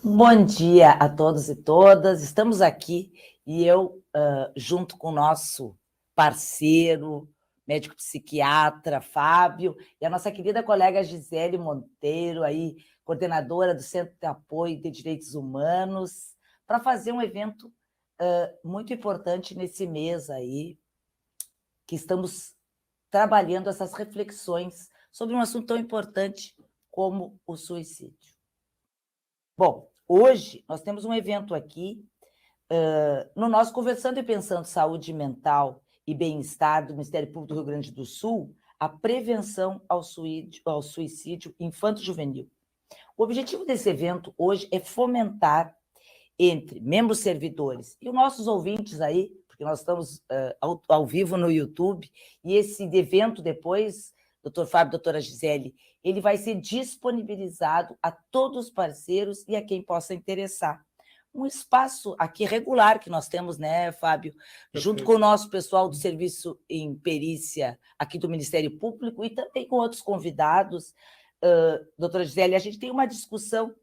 Bom dia a todos e todas. Estamos aqui e eu, junto com o nosso parceiro, médico psiquiatra Fábio, e a nossa querida colega Gisele Monteiro, aí, coordenadora do Centro de Apoio de Direitos Humanos, para fazer um evento muito importante nesse mês aí, que estamos trabalhando essas reflexões sobre um assunto tão importante como o suicídio. Bom, hoje nós temos um evento aqui, no nosso Conversando e Pensando Saúde Mental e Bem-Estar do Ministério Público do Rio Grande do Sul, a prevenção ao suicídio infanto-juvenil. O objetivo desse evento hoje é fomentar entre membros servidores e os nossos ouvintes aí, porque nós estamos ao vivo no YouTube, e esse evento depois, doutor Fábio, doutora Gisele, ele vai ser disponibilizado a todos os parceiros e a quem possa interessar. Um espaço aqui regular que nós temos, né, Fábio? Junto com o nosso pessoal do Serviço em Perícia aqui do Ministério Público e também com outros convidados. Doutora Gisele, a gente tem uma discussão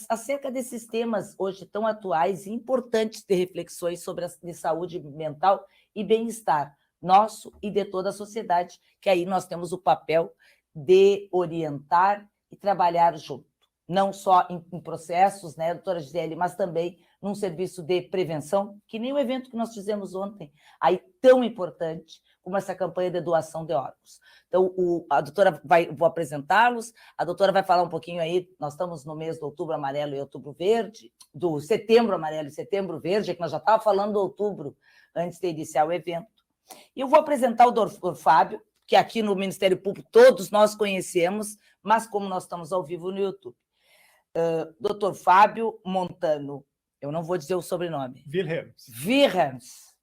acerca desses temas hoje tão atuais e importantes de reflexões sobre a saúde mental e bem-estar nosso e de toda a sociedade, que aí nós temos o papel de orientar e trabalhar junto, não só em processos, né, doutora Gisele, mas também num serviço de prevenção, que nem o evento que nós fizemos ontem, aí tão importante como essa campanha de doação de órgãos. Então, a doutora vou apresentá-los, a doutora vai falar um pouquinho aí, nós estamos no mês do Outubro Amarelo e Outubro Verde, do Setembro Amarelo e Setembro Verde, é que nós já estávamos falando do outubro antes de iniciar o evento. E eu vou apresentar o doutor Fábio, que aqui no Ministério Público todos nós conhecemos, mas como nós estamos ao vivo no YouTube. Doutor Fábio Montano, eu não vou dizer o sobrenome. Wilhelms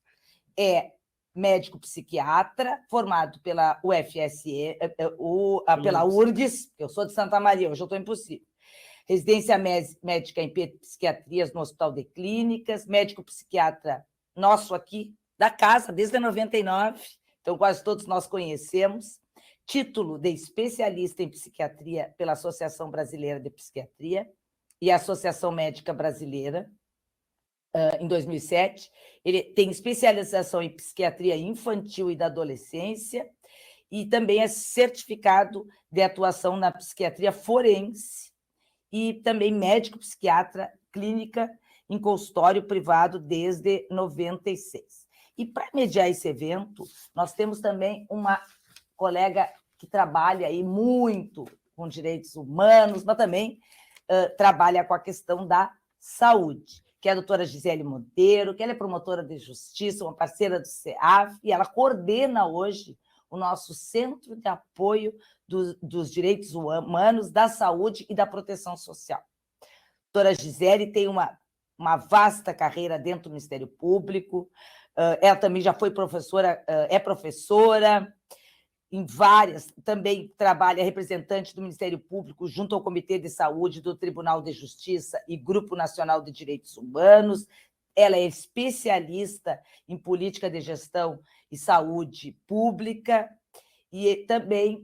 é médico psiquiatra, formado pela UFSE, pela URGS, eu sou de Santa Maria, hoje eu estou impossível. Residência médica em psiquiatrias no Hospital de Clínicas, médico psiquiatra nosso aqui, da casa, desde 99, então quase todos nós conhecemos. Título de especialista em psiquiatria pela Associação Brasileira de Psiquiatria e Associação Médica Brasileira, em 2007. Ele tem especialização em psiquiatria infantil e da adolescência e também é certificado de atuação na psiquiatria forense e também médico psiquiatra clínica em consultório privado desde 96. E para mediar esse evento, nós temos também uma colega que trabalha aí muito com direitos humanos, mas também trabalha com a questão da saúde, que é a doutora Gisele Monteiro, que ela é promotora de justiça, uma parceira do CEAF, e ela coordena hoje o nosso Centro de Apoio dos Direitos Humanos, da Saúde e da Proteção Social. A doutora Gisele tem uma vasta carreira dentro do Ministério Público, ela também já foi professora, é professora em várias, também trabalha representante do Ministério Público junto ao Comitê de Saúde do Tribunal de Justiça e Grupo Nacional de Direitos Humanos. Ela é especialista em política de gestão e saúde pública e também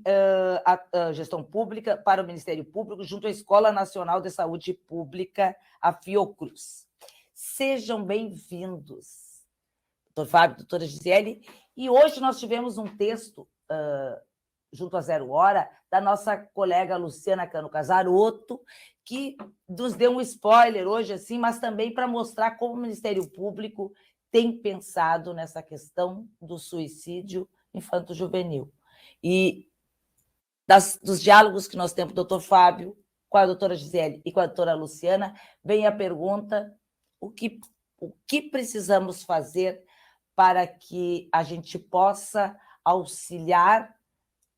a gestão pública para o Ministério Público junto à Escola Nacional de Saúde Pública, a Fiocruz. Sejam bem-vindos, doutor Fábio, doutora Gisele. E hoje nós tivemos um texto junto a Zero Hora, da nossa colega Luciana Cano Casaroto, que nos deu um spoiler hoje, assim, mas também para mostrar como o Ministério Público tem pensado nessa questão do suicídio infanto-juvenil. E dos diálogos que nós temos com o doutor Fábio, com a doutora Gisele e com a doutora Luciana, vem a pergunta: o que precisamos fazer para que a gente possa auxiliar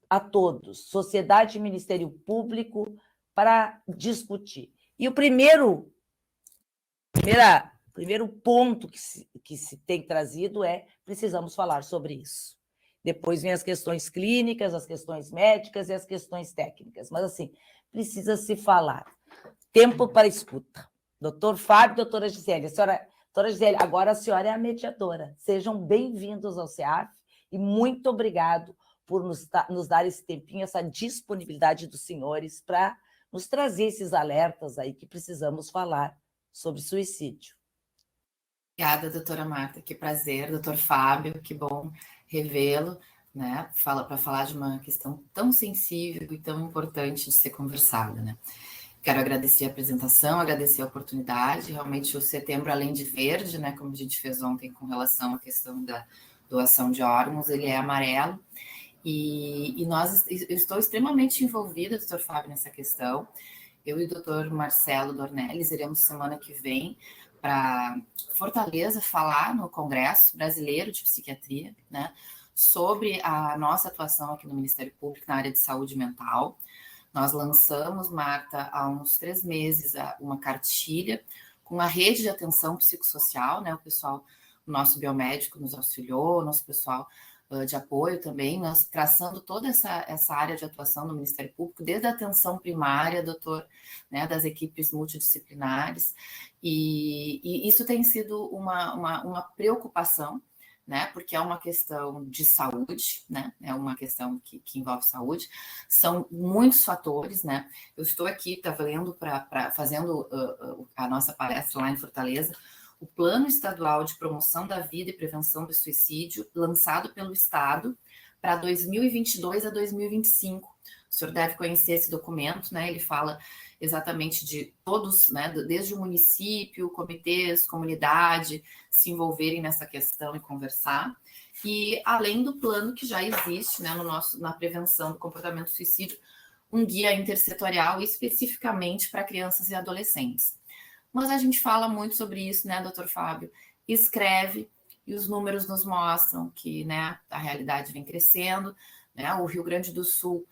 a todos, sociedade e Ministério Público, para discutir. E o primeiro ponto que se tem trazido é: precisamos falar sobre isso. Depois vem as questões clínicas, as questões médicas e as questões técnicas. Mas, assim, precisa se falar. Tempo para escuta. Doutor Fábio, doutora Gisele. Doutora Gisele, agora a senhora é a mediadora. Sejam bem-vindos ao CEAF e muito obrigado por nos dar esse tempinho, essa disponibilidade dos senhores para nos trazer esses alertas aí que precisamos falar sobre suicídio. Obrigada, doutora Marta, que prazer. Doutor Fábio, que bom revê-lo, né? Para falar de uma questão tão sensível e tão importante de ser conversada, né? Quero agradecer a apresentação, agradecer a oportunidade. Realmente o Setembro Além de Verde, né, como a gente fez ontem com relação à questão da doação de órgãos, ele é amarelo. Eu estou extremamente envolvida, doutor Fábio, nessa questão. Eu e o doutor Marcelo Dornelles iremos semana que vem para Fortaleza falar no Congresso Brasileiro de Psiquiatria, né, sobre a nossa atuação aqui no Ministério Público na área de saúde mental. Nós lançamos, Marta, há uns 3 meses, uma cartilha com a rede de atenção psicossocial, né? O nosso biomédico nos auxiliou, nosso pessoal de apoio também, nós traçando toda essa área de atuação no Ministério Público, desde a atenção primária, doutor, né, das equipes multidisciplinares, e isso tem sido uma preocupação, né, porque é uma questão de saúde, né, é uma questão que envolve saúde, são muitos fatores, né, eu estou aqui, fazendo a nossa palestra lá em Fortaleza, o Plano Estadual de Promoção da Vida e Prevenção do Suicídio, lançado pelo Estado para 2022 a 2025. O senhor deve conhecer esse documento, né, ele fala exatamente de todos, né, desde o município, comitês, comunidade, se envolverem nessa questão e conversar, e além do plano que já existe, né, na prevenção do comportamento suicídio, um guia intersetorial especificamente para crianças e adolescentes. Mas a gente fala muito sobre isso, né, doutor Fábio? Escreve, e os números nos mostram que, né, a realidade vem crescendo, né, o Rio Grande do Sul,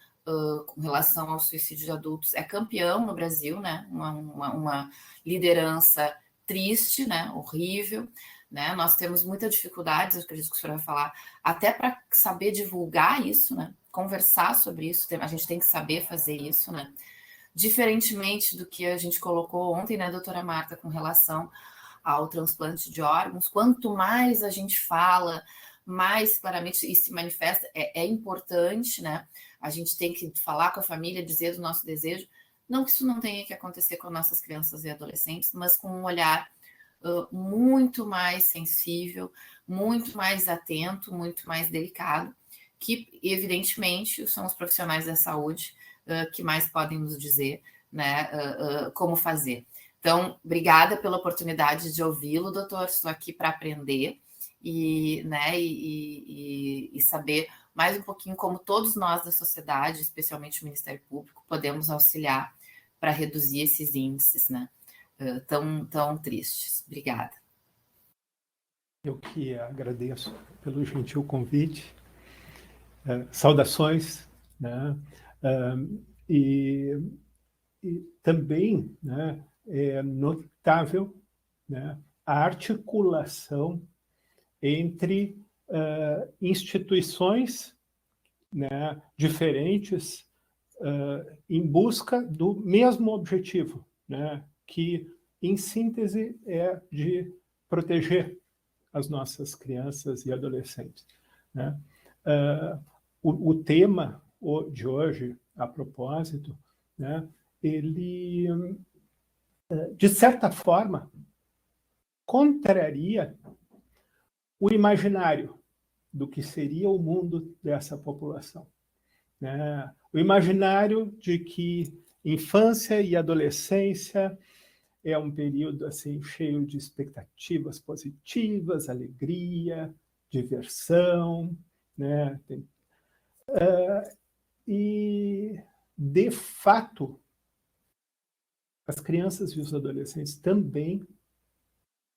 com relação ao suicídio de adultos, é campeão no Brasil, né? Uma liderança triste, né? Horrível, né? Nós temos muita dificuldade, acredito que o senhor vai falar, até para saber divulgar isso, né? Conversar sobre isso, a gente tem que saber fazer isso, né? Diferentemente do que a gente colocou ontem, né, doutora Marta, com relação ao transplante de órgãos, quanto mais a gente fala, mais claramente isso se manifesta, é importante, né? A gente tem que falar com a família, dizer do nosso desejo, não que isso não tenha que acontecer com nossas crianças e adolescentes, mas com um olhar muito mais sensível, muito mais atento, muito mais delicado, que evidentemente são os profissionais da saúde que mais podem nos dizer, né, como fazer. Então, obrigada pela oportunidade de ouvi-lo, doutor, estou aqui para aprender e saber mais um pouquinho como todos nós da sociedade, especialmente o Ministério Público, podemos auxiliar para reduzir esses índices, né, tão tristes. Obrigada. Eu que agradeço pelo gentil convite. Saudações, né? E também, né, é notável, né, a articulação entre instituições, né, diferentes em busca do mesmo objetivo, né, que, em síntese, é de proteger as nossas crianças e adolescentes, né? O tema de hoje, a propósito, né, ele, de certa forma, contraria o imaginário do que seria o mundo dessa população, né? O imaginário de que infância e adolescência é um período assim cheio de expectativas positivas, alegria, diversão, né? E, de fato, as crianças e os adolescentes também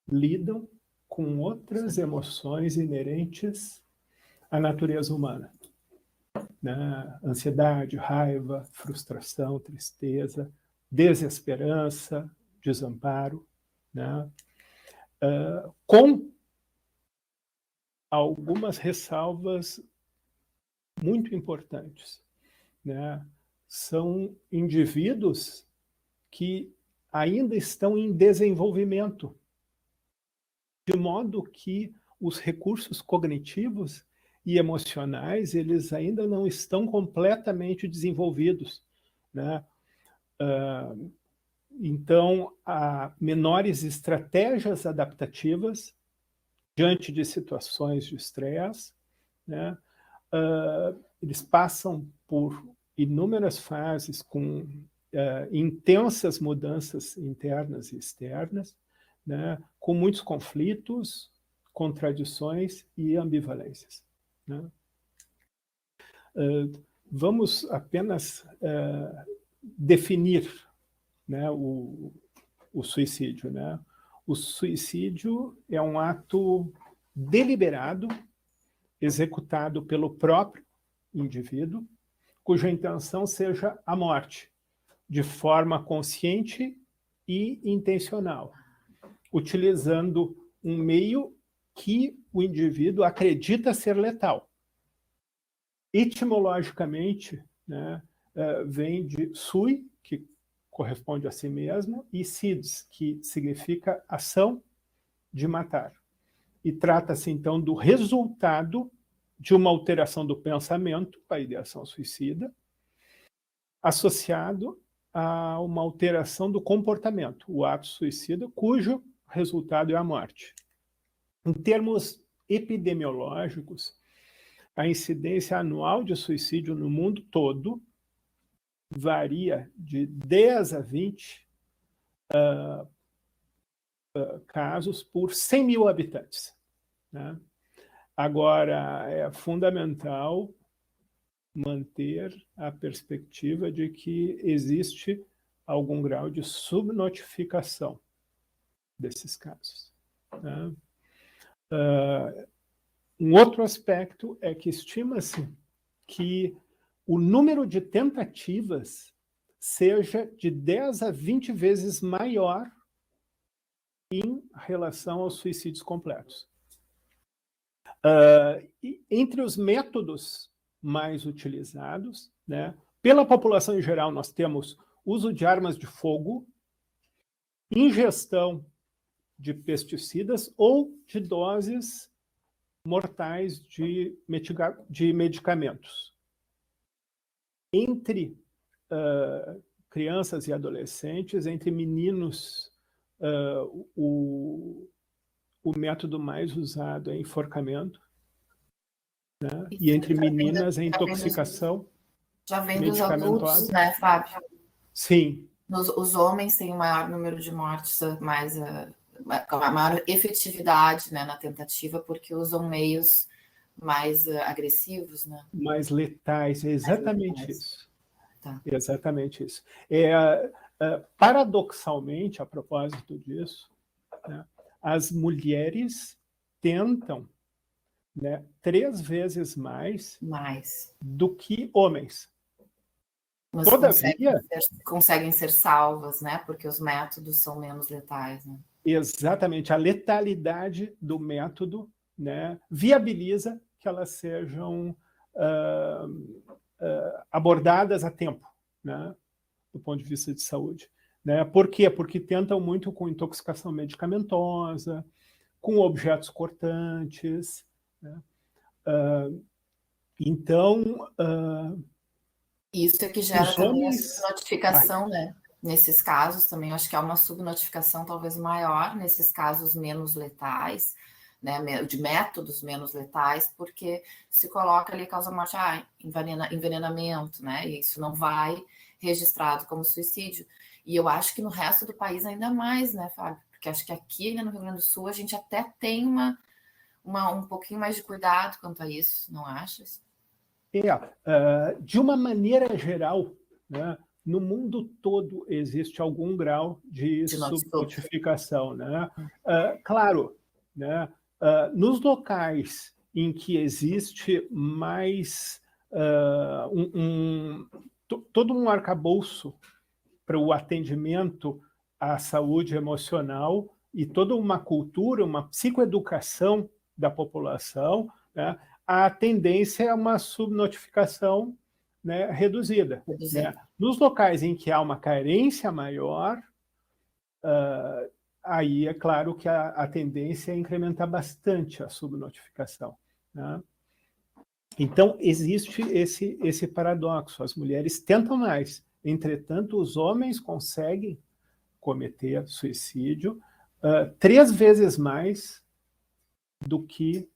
lidam com outras emoções inerentes à natureza humana, né? Ansiedade, raiva, frustração, tristeza, desesperança, desamparo, né? Com algumas ressalvas muito importantes, né? São indivíduos que ainda estão em desenvolvimento, de modo que os recursos cognitivos e emocionais eles ainda não estão completamente desenvolvidos, né? Então, há menores estratégias adaptativas diante de situações de estresse, né? Eles passam por inúmeras fases com intensas mudanças internas e externas, né? Com muitos conflitos, contradições e ambivalências, né? Vamos apenas definir, né, o suicídio, né? O suicídio é um ato deliberado, executado pelo próprio indivíduo, cuja intenção seja a morte, de forma consciente e intencional, utilizando um meio que o indivíduo acredita ser letal. Etimologicamente, né, vem de sui, que corresponde a si mesmo, e sids, que significa ação de matar. E trata-se, então, do resultado de uma alteração do pensamento, a ideação suicida, associado a uma alteração do comportamento, o ato suicida, cujo resultado é a morte. Em termos epidemiológicos, a incidência anual de suicídio no mundo todo varia de 10 a 20 casos por 100 mil habitantes, né? Agora, é fundamental manter a perspectiva de que existe algum grau de subnotificação desses casos, né? Um outro aspecto é que estima-se que o número de tentativas seja de 10 a 20 vezes maior em relação aos suicídios completos. E entre os métodos mais utilizados, né, pela população em geral, nós temos uso de armas de fogo, ingestão de pesticidas ou de doses mortais de medicamentos. Entre crianças e adolescentes, entre meninos, o método mais usado é enforcamento, né? E entre meninas é intoxicação já vem dos adultos, né, Fábio? Sim. Os homens têm o maior número de mortes, mais a maior efetividade, né, na tentativa, porque usam meios mais agressivos, né? Mais letais, é exatamente isso. Tá. Exatamente isso. Paradoxalmente, a propósito disso, né, as mulheres tentam, né, 3 vezes mais do que homens. Mas Todavia, conseguem ser salvas, né? Porque os métodos são menos letais, né? Exatamente. A letalidade do método, né, viabiliza que elas sejam abordadas a tempo, né, do ponto de vista de saúde. Né? Por quê? Porque tentam muito com intoxicação medicamentosa, com objetos cortantes, né? Então... Isso é que gera também a subnotificação, né? Nesses casos também, acho que há uma subnotificação talvez maior nesses casos menos letais, né? De métodos menos letais, porque se coloca ali causa morte, envenenamento, né? E isso não vai registrado como suicídio. E eu acho que no resto do país ainda mais, né, Fábio? Porque acho que aqui, né, no Rio Grande do Sul, a gente até tem um pouquinho mais de cuidado quanto a isso, não achas? De uma maneira geral, né, no mundo todo existe algum grau de subnotificação, né? Claro, né, nos locais em que existe mais todo um arcabouço para o atendimento à saúde emocional e toda uma cultura, uma psicoeducação da população, né, a tendência é uma subnotificação, né, reduzida. Né? Nos locais em que há uma carência maior, aí é claro que a tendência é incrementar bastante a subnotificação. Né? Então, existe esse paradoxo. As mulheres tentam mais, Entretanto, os homens conseguem cometer suicídio 3 vezes mais do que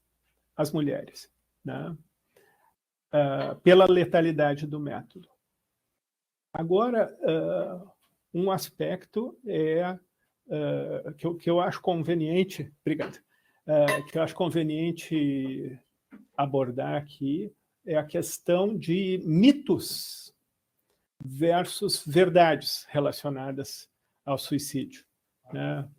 as mulheres, né? Pela letalidade do método. Agora, um aspecto que eu acho conveniente, obrigado, que eu acho conveniente abordar aqui é a questão de mitos versus verdades relacionadas ao suicídio, né?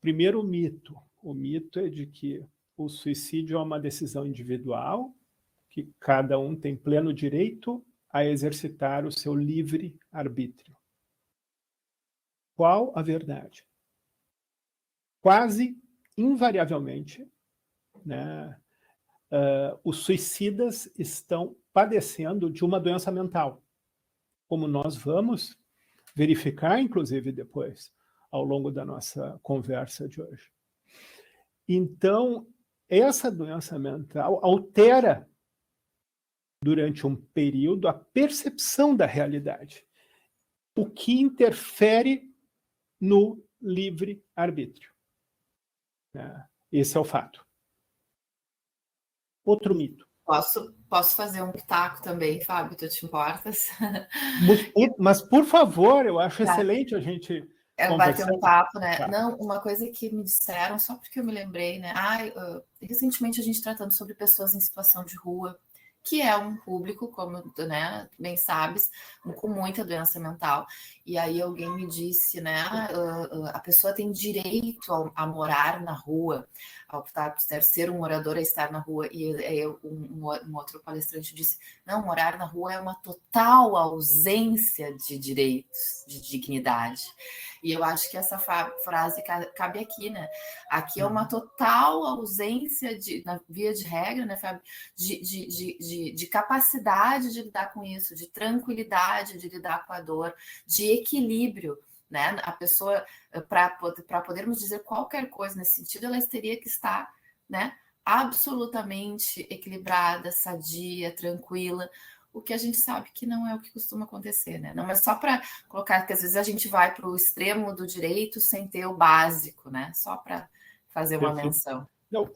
Primeiro mito. O mito é de que o suicídio é uma decisão individual, que cada um tem pleno direito a exercitar o seu livre arbítrio. Qual a verdade? Quase invariavelmente, né, os suicidas estão padecendo de uma doença mental, como nós vamos verificar, inclusive, depois, ao longo da nossa conversa de hoje. Então, essa doença mental altera, durante um período, a percepção da realidade, o que interfere no livre-arbítrio. Esse é o fato. Outro mito. Posso fazer um pitaco também, Fábio, tu te importas? Mas, por favor, eu acho excelente a gente bater um papo, né? Tá. Não, uma coisa que me disseram, só porque eu me lembrei, né? Recentemente a gente tratando sobre pessoas em situação de rua, que é um público, como, né, bem sabes, com muita doença mental. E aí alguém me disse, né, a pessoa tem direito a morar na rua, a optar por ser um morador, a estar na rua. E um outro palestrante disse, não, morar na rua é uma total ausência de direitos, de dignidade. E eu acho que essa frase cabe aqui, né? Aqui é uma total ausência, na via de regra, né, Fábio, de capacidade de lidar com isso, de tranquilidade de lidar com a dor, de equilíbrio, né? A pessoa, para podermos dizer qualquer coisa nesse sentido, ela teria que estar, né, absolutamente equilibrada, sadia, tranquila, o que a gente sabe que não é o que costuma acontecer, né? Não é só para colocar que às vezes a gente vai para o extremo do direito sem ter o básico, né? Só para fazer uma menção. Não,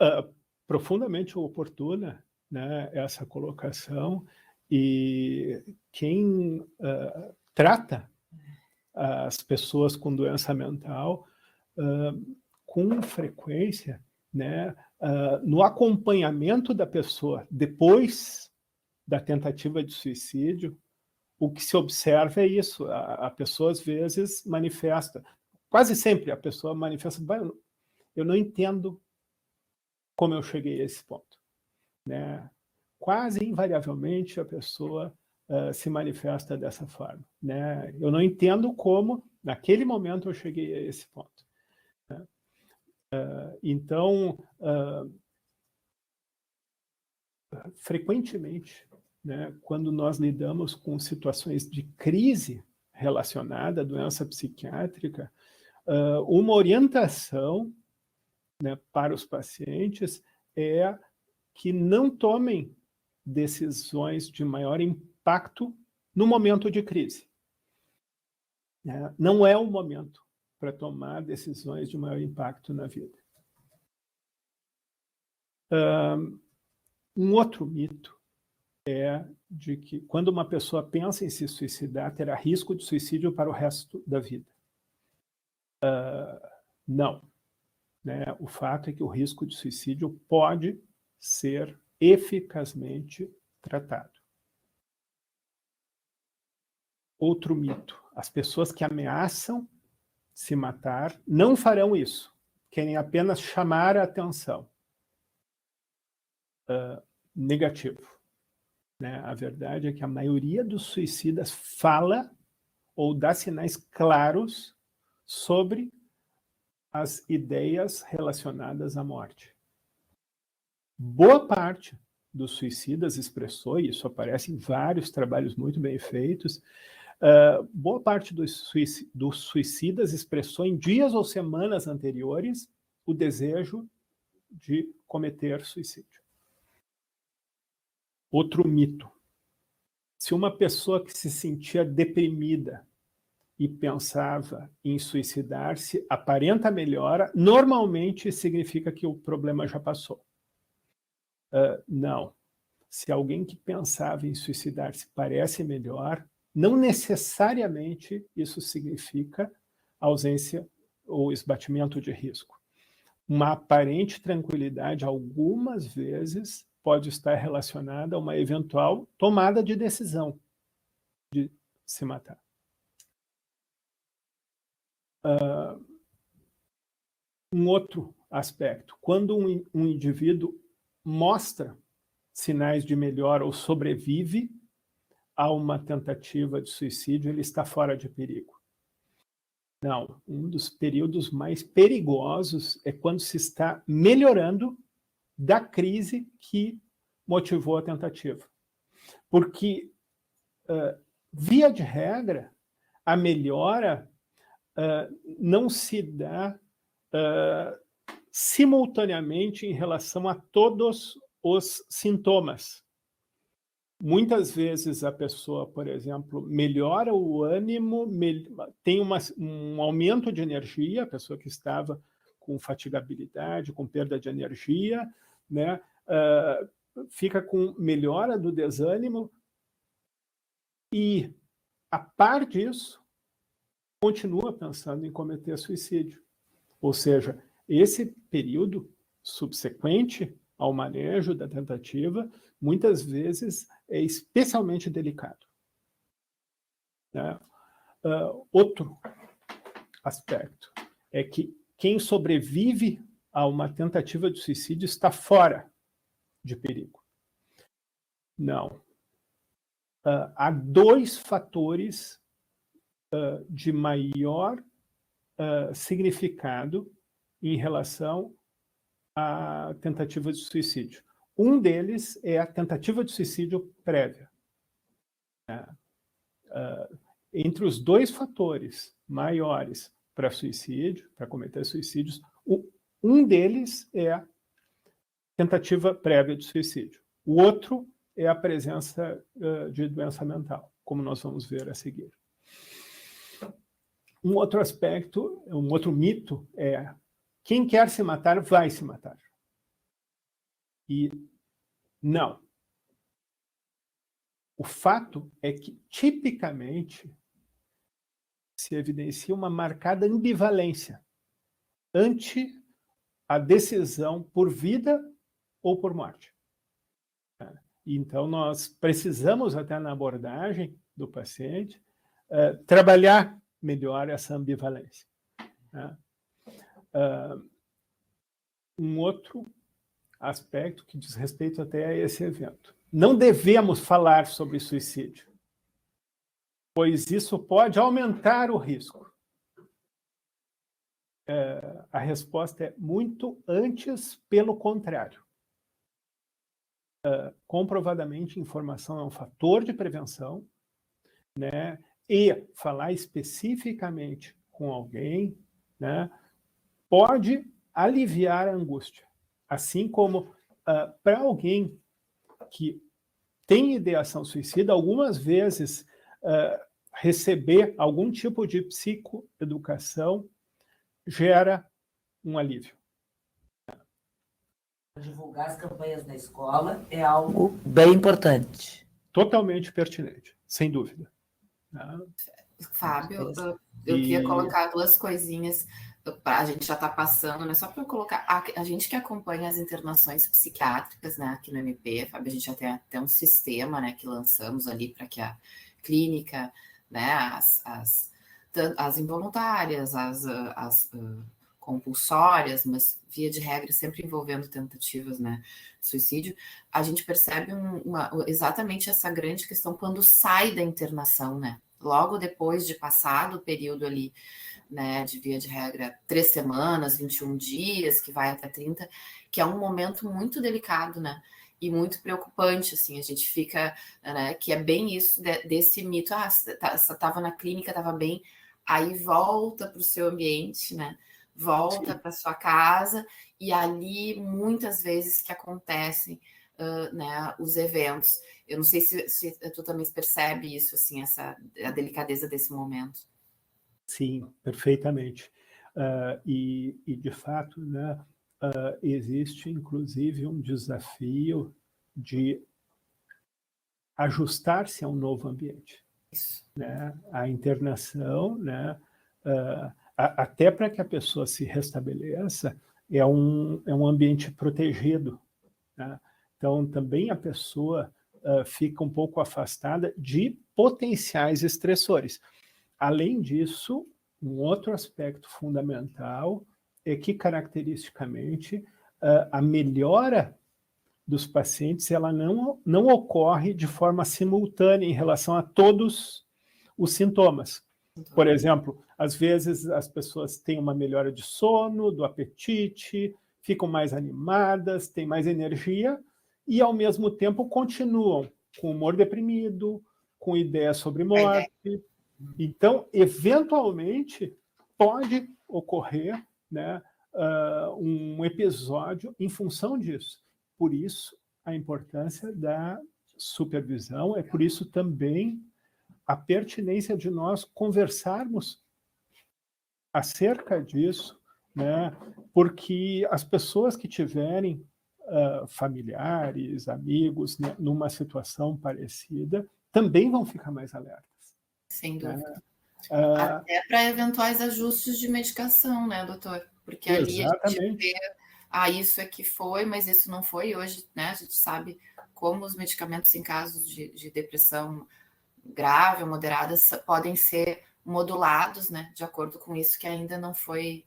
profundamente oportuna, né, essa colocação, e quem trata as pessoas com doença mental com frequência, né, no acompanhamento da pessoa depois da tentativa de suicídio, o que se observa é isso. A pessoa, às vezes, manifesta, quase sempre a pessoa manifesta, eu não entendo como eu cheguei a esse ponto, né? Quase invariavelmente a pessoa se manifesta dessa forma, né? Eu não entendo como, naquele momento, eu cheguei a esse ponto, né? Então, frequentemente, né, quando nós lidamos com situações de crise relacionada à doença psiquiátrica, uma orientação, né, para os pacientes é que não tomem decisões de maior impacto no momento de crise. Não é o momento para tomar decisões de maior impacto na vida. Um outro mito é de que, quando uma pessoa pensa em se suicidar, terá risco de suicídio para o resto da vida. Não. Né? O fato é que o risco de suicídio pode ser eficazmente tratado. Outro mito. As pessoas que ameaçam se matar não farão isso. Querem apenas chamar a atenção. Negativo. Né? A verdade é que a maioria dos suicidas fala ou dá sinais claros sobre as ideias relacionadas à morte. Boa parte dos suicidas expressou, e isso aparece em vários trabalhos muito bem feitos, boa parte dos suicidas expressou em dias ou semanas anteriores o desejo de cometer suicídio. Outro mito. se uma pessoa que se sentia deprimida e pensava em suicidar-se aparenta melhora, normalmente significa que o problema já passou. Não. Se alguém que pensava em suicidar-se parece melhor, não necessariamente isso significa ausência ou esbatimento de risco. Uma aparente tranquilidade, algumas vezes, pode estar relacionada a uma eventual tomada de decisão de se matar. Um outro aspecto, quando um indivíduo mostra sinais de melhora ou sobrevive a uma tentativa de suicídio, ele está fora de perigo. Não, um dos períodos mais perigosos é quando se está melhorando da crise que motivou a tentativa. Porque, via de regra, a melhora não se dá simultaneamente em relação a todos os sintomas. Muitas vezes a pessoa, por exemplo, melhora o ânimo, tem um aumento de energia, a pessoa que estava com fatigabilidade, com perda de energia, né, fica com melhora do desânimo e, a par disso, continua pensando em cometer suicídio. Ou seja, esse período subsequente ao manejo da tentativa, muitas vezes é especialmente delicado. Outro aspecto é que quem sobrevive a uma tentativa de suicídio está fora de perigo. Não. Há dois fatores de maior significado em relação à tentativa de suicídio. Um deles é a tentativa de suicídio prévia. Entre os dois fatores maiores para suicídio, para cometer suicídios, um deles é a tentativa prévia de suicídio. O outro é a presença de doença mental, como nós vamos ver a seguir. Um outro aspecto, um outro mito é: quem quer se matar vai se matar. E não. O fato é que, tipicamente, se evidencia uma marcada ambivalência ante a decisão por vida ou por morte. Então, nós precisamos, até na abordagem do paciente, trabalhar melhor essa ambivalência. Um outro aspecto que diz respeito até a esse evento. Não devemos falar sobre suicídio, pois isso pode aumentar o risco. A resposta é muito antes, pelo contrário. Comprovadamente, informação é um fator de prevenção, né? E falar especificamente com alguém, né, pode aliviar a angústia. Assim como para alguém que tem ideação suicida, algumas vezes receber algum tipo de psicoeducação gera um alívio. Divulgar as campanhas na escola é algo bem importante. Totalmente pertinente, sem dúvida. Fábio, eu queria colocar duas coisinhas. A gente já está passando, né? Só para eu colocar, a gente que acompanha as internações psiquiátricas, né, aqui no MP, Fábio, a gente já tem até um sistema, né, que lançamos ali para que a clínica, né, as involuntárias, as compulsórias, mas via de regra sempre envolvendo tentativas, né, de suicídio, a gente percebe exatamente essa grande questão quando sai da internação, né? Logo depois de passado o período ali, né, de via de regra 3 semanas, 21 dias, que vai até 30, que é um momento muito delicado, né, e muito preocupante, assim, a gente fica, né, que é bem isso desse mito, estava na clínica, estava bem, aí volta para o seu ambiente, né, volta para sua casa, e ali muitas vezes que acontecem né, os eventos. Eu não sei se tu também percebe isso, assim, a delicadeza desse momento. Sim, perfeitamente. E, de fato, né, existe, inclusive, um desafio de ajustar-se a um novo ambiente. Isso. Né? A internação, né, até para que a pessoa se restabeleça, é um ambiente protegido. Né? Então, também a pessoa fica um pouco afastada de potenciais estressores. Além disso, um outro aspecto fundamental é que, caracteristicamente, a melhora dos pacientes ela não ocorre de forma simultânea em relação a todos os sintomas. Por exemplo, às vezes as pessoas têm uma melhora de sono, do apetite, ficam mais animadas, têm mais energia e, ao mesmo tempo, continuam com humor deprimido, com ideias sobre morte. Então, eventualmente, pode ocorrer, né, um episódio em função disso. Por isso, a importância da supervisão, é por isso também a pertinência de nós conversarmos acerca disso, né, porque as pessoas que tiverem familiares, amigos, né, numa situação parecida, também vão ficar mais alertas. Sem dúvida. Até para eventuais ajustes de medicação, né, doutor? Porque ali exatamente. A gente vê, isso é que foi, mas isso não foi. Hoje, né, a gente sabe como os medicamentos em casos de depressão grave ou moderada podem ser modulados, né, de acordo com isso que ainda não foi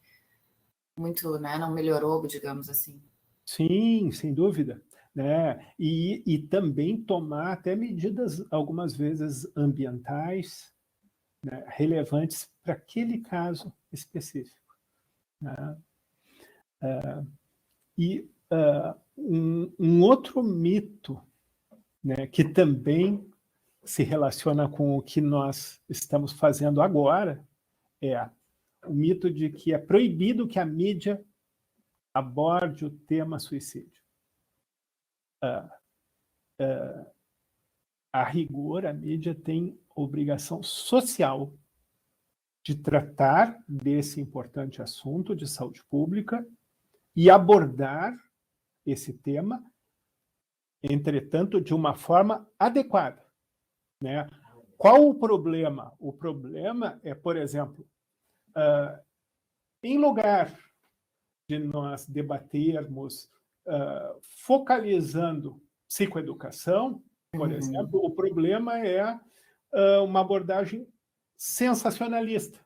muito, né, não melhorou, digamos assim. Sim, sem dúvida. Né? E também tomar até medidas, algumas vezes, ambientais, né, relevantes para aquele caso específico. Né? Um outro mito, né, que também se relaciona com o que nós estamos fazendo agora é o mito de que é proibido que a mídia aborde o tema suicídio. A rigor, a mídia tem obrigação social de tratar desse importante assunto de saúde pública e abordar esse tema, entretanto, de uma forma adequada. Né? Qual o problema? O problema é, por exemplo, em lugar de nós debatermos focalizando psicoeducação, por exemplo, o problema é uma abordagem sensacionalista.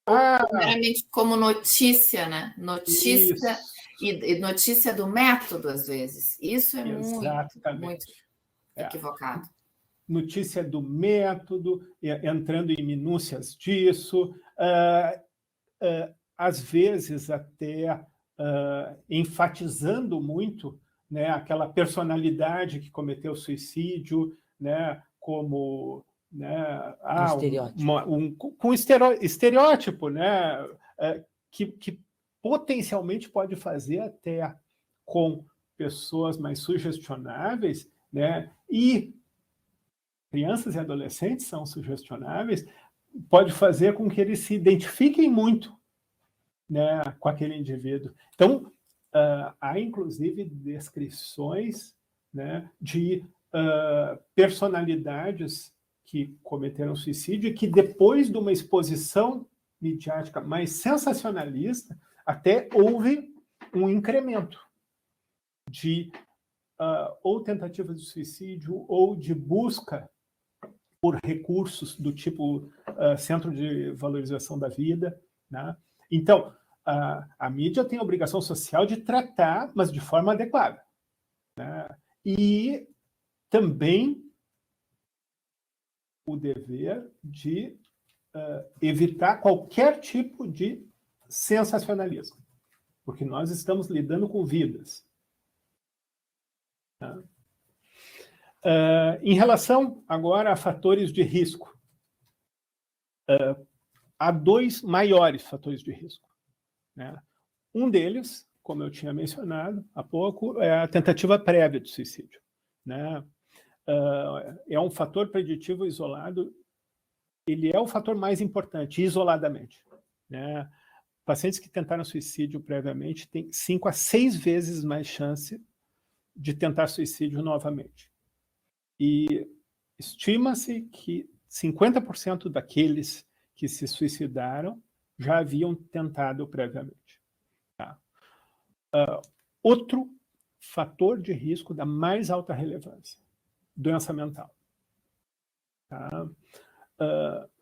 Primeiramente como notícia, né? Notícia e notícia do método, às vezes. Isso é muito equivocado. Notícia do método, entrando em minúcias disso, às vezes até enfatizando muito, né, aquela personalidade que cometeu suicídio, né, como, né, com estereótipo, né, que potencialmente pode fazer até com pessoas mais sugestionáveis, né, e crianças e adolescentes são sugestionáveis, pode fazer com que eles se identifiquem muito, né, com aquele indivíduo. Então, há inclusive descrições, né, de personalidades que cometeram suicídio e que depois de uma exposição midiática mais sensacionalista, até houve um incremento de ou tentativas de suicídio ou de busca por recursos do tipo Centro de Valorização da Vida. Né? Então, a mídia tem a obrigação social de tratar, mas de forma adequada. Né? E também o dever de evitar qualquer tipo de sensacionalismo, porque nós estamos lidando com vidas. Tá? Em relação agora a fatores de risco, há dois maiores fatores de risco. Né? Um deles como eu tinha mencionado há pouco, é a tentativa prévia de suicídio, né? É um fator preditivo isolado, ele é o fator mais importante, isoladamente, né? Pacientes que tentaram suicídio previamente têm 5 a 6 vezes mais chance de tentar suicídio novamente. E estima-se que 50% daqueles que se suicidaram já haviam tentado previamente. Tá? Outro fator de risco da mais alta relevância, doença mental. Tá?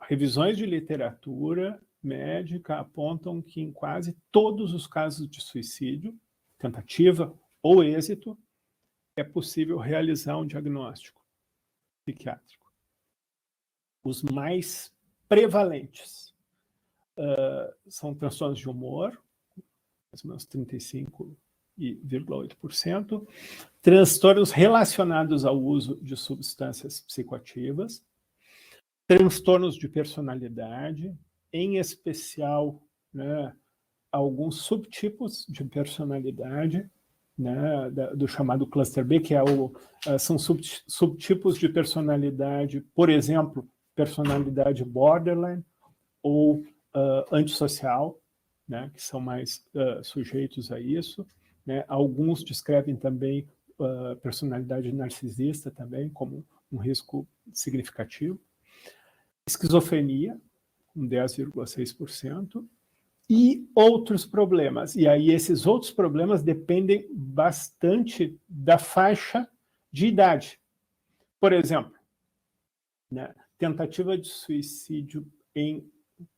Revisões de literatura médica apontam que em quase todos os casos de suicídio, tentativa ou êxito, é possível realizar um diagnóstico psiquiátrico. Os mais prevalentes são transtornos de humor, mais ou menos 35,8%, transtornos relacionados ao uso de substâncias psicoativas, transtornos de personalidade, em especial, né, alguns subtipos de personalidade, né, do chamado cluster B, que são subtipos de personalidade, por exemplo, personalidade borderline ou antissocial, né, que são mais sujeitos a isso. Né? Alguns descrevem também personalidade narcisista também como um risco significativo. Esquizofrenia, com 10,6%, e outros problemas. E aí esses outros problemas dependem bastante da faixa de idade. Por exemplo, né, tentativa de suicídio em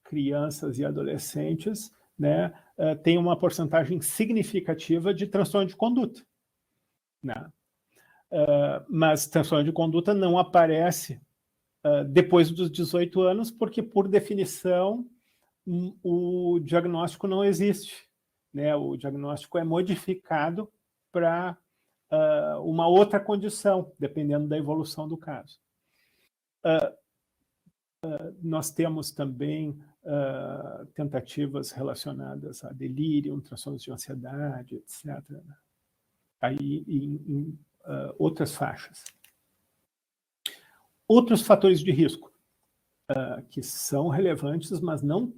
crianças e adolescentes, né, tem uma porcentagem significativa de transtorno de conduta. Né? Mas transtorno de conduta não aparece depois dos 18 anos, porque, por definição, o diagnóstico não existe. Né? O diagnóstico é modificado para uma outra condição, dependendo da evolução do caso. Nós temos também tentativas relacionadas a delírio, transtornos de ansiedade, etc. Aí em outras faixas. Outros fatores de risco que são relevantes, mas não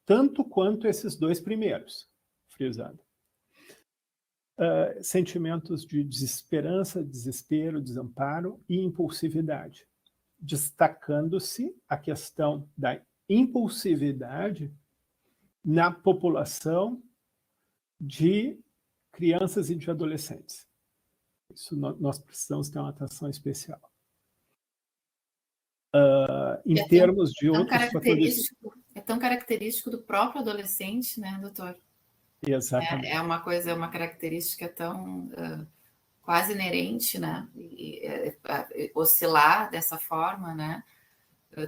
tanto quanto esses dois primeiros, frisado. Sentimentos de desesperança, desespero, desamparo e impulsividade, destacando-se a questão da impulsividade na população de crianças e de adolescentes. Isso nós precisamos ter uma atenção especial. Em termos de outros fatores... É tão característico do próprio adolescente, né, doutor? Exatamente. É uma característica tão quase inerente, né? Oscilar dessa forma, né?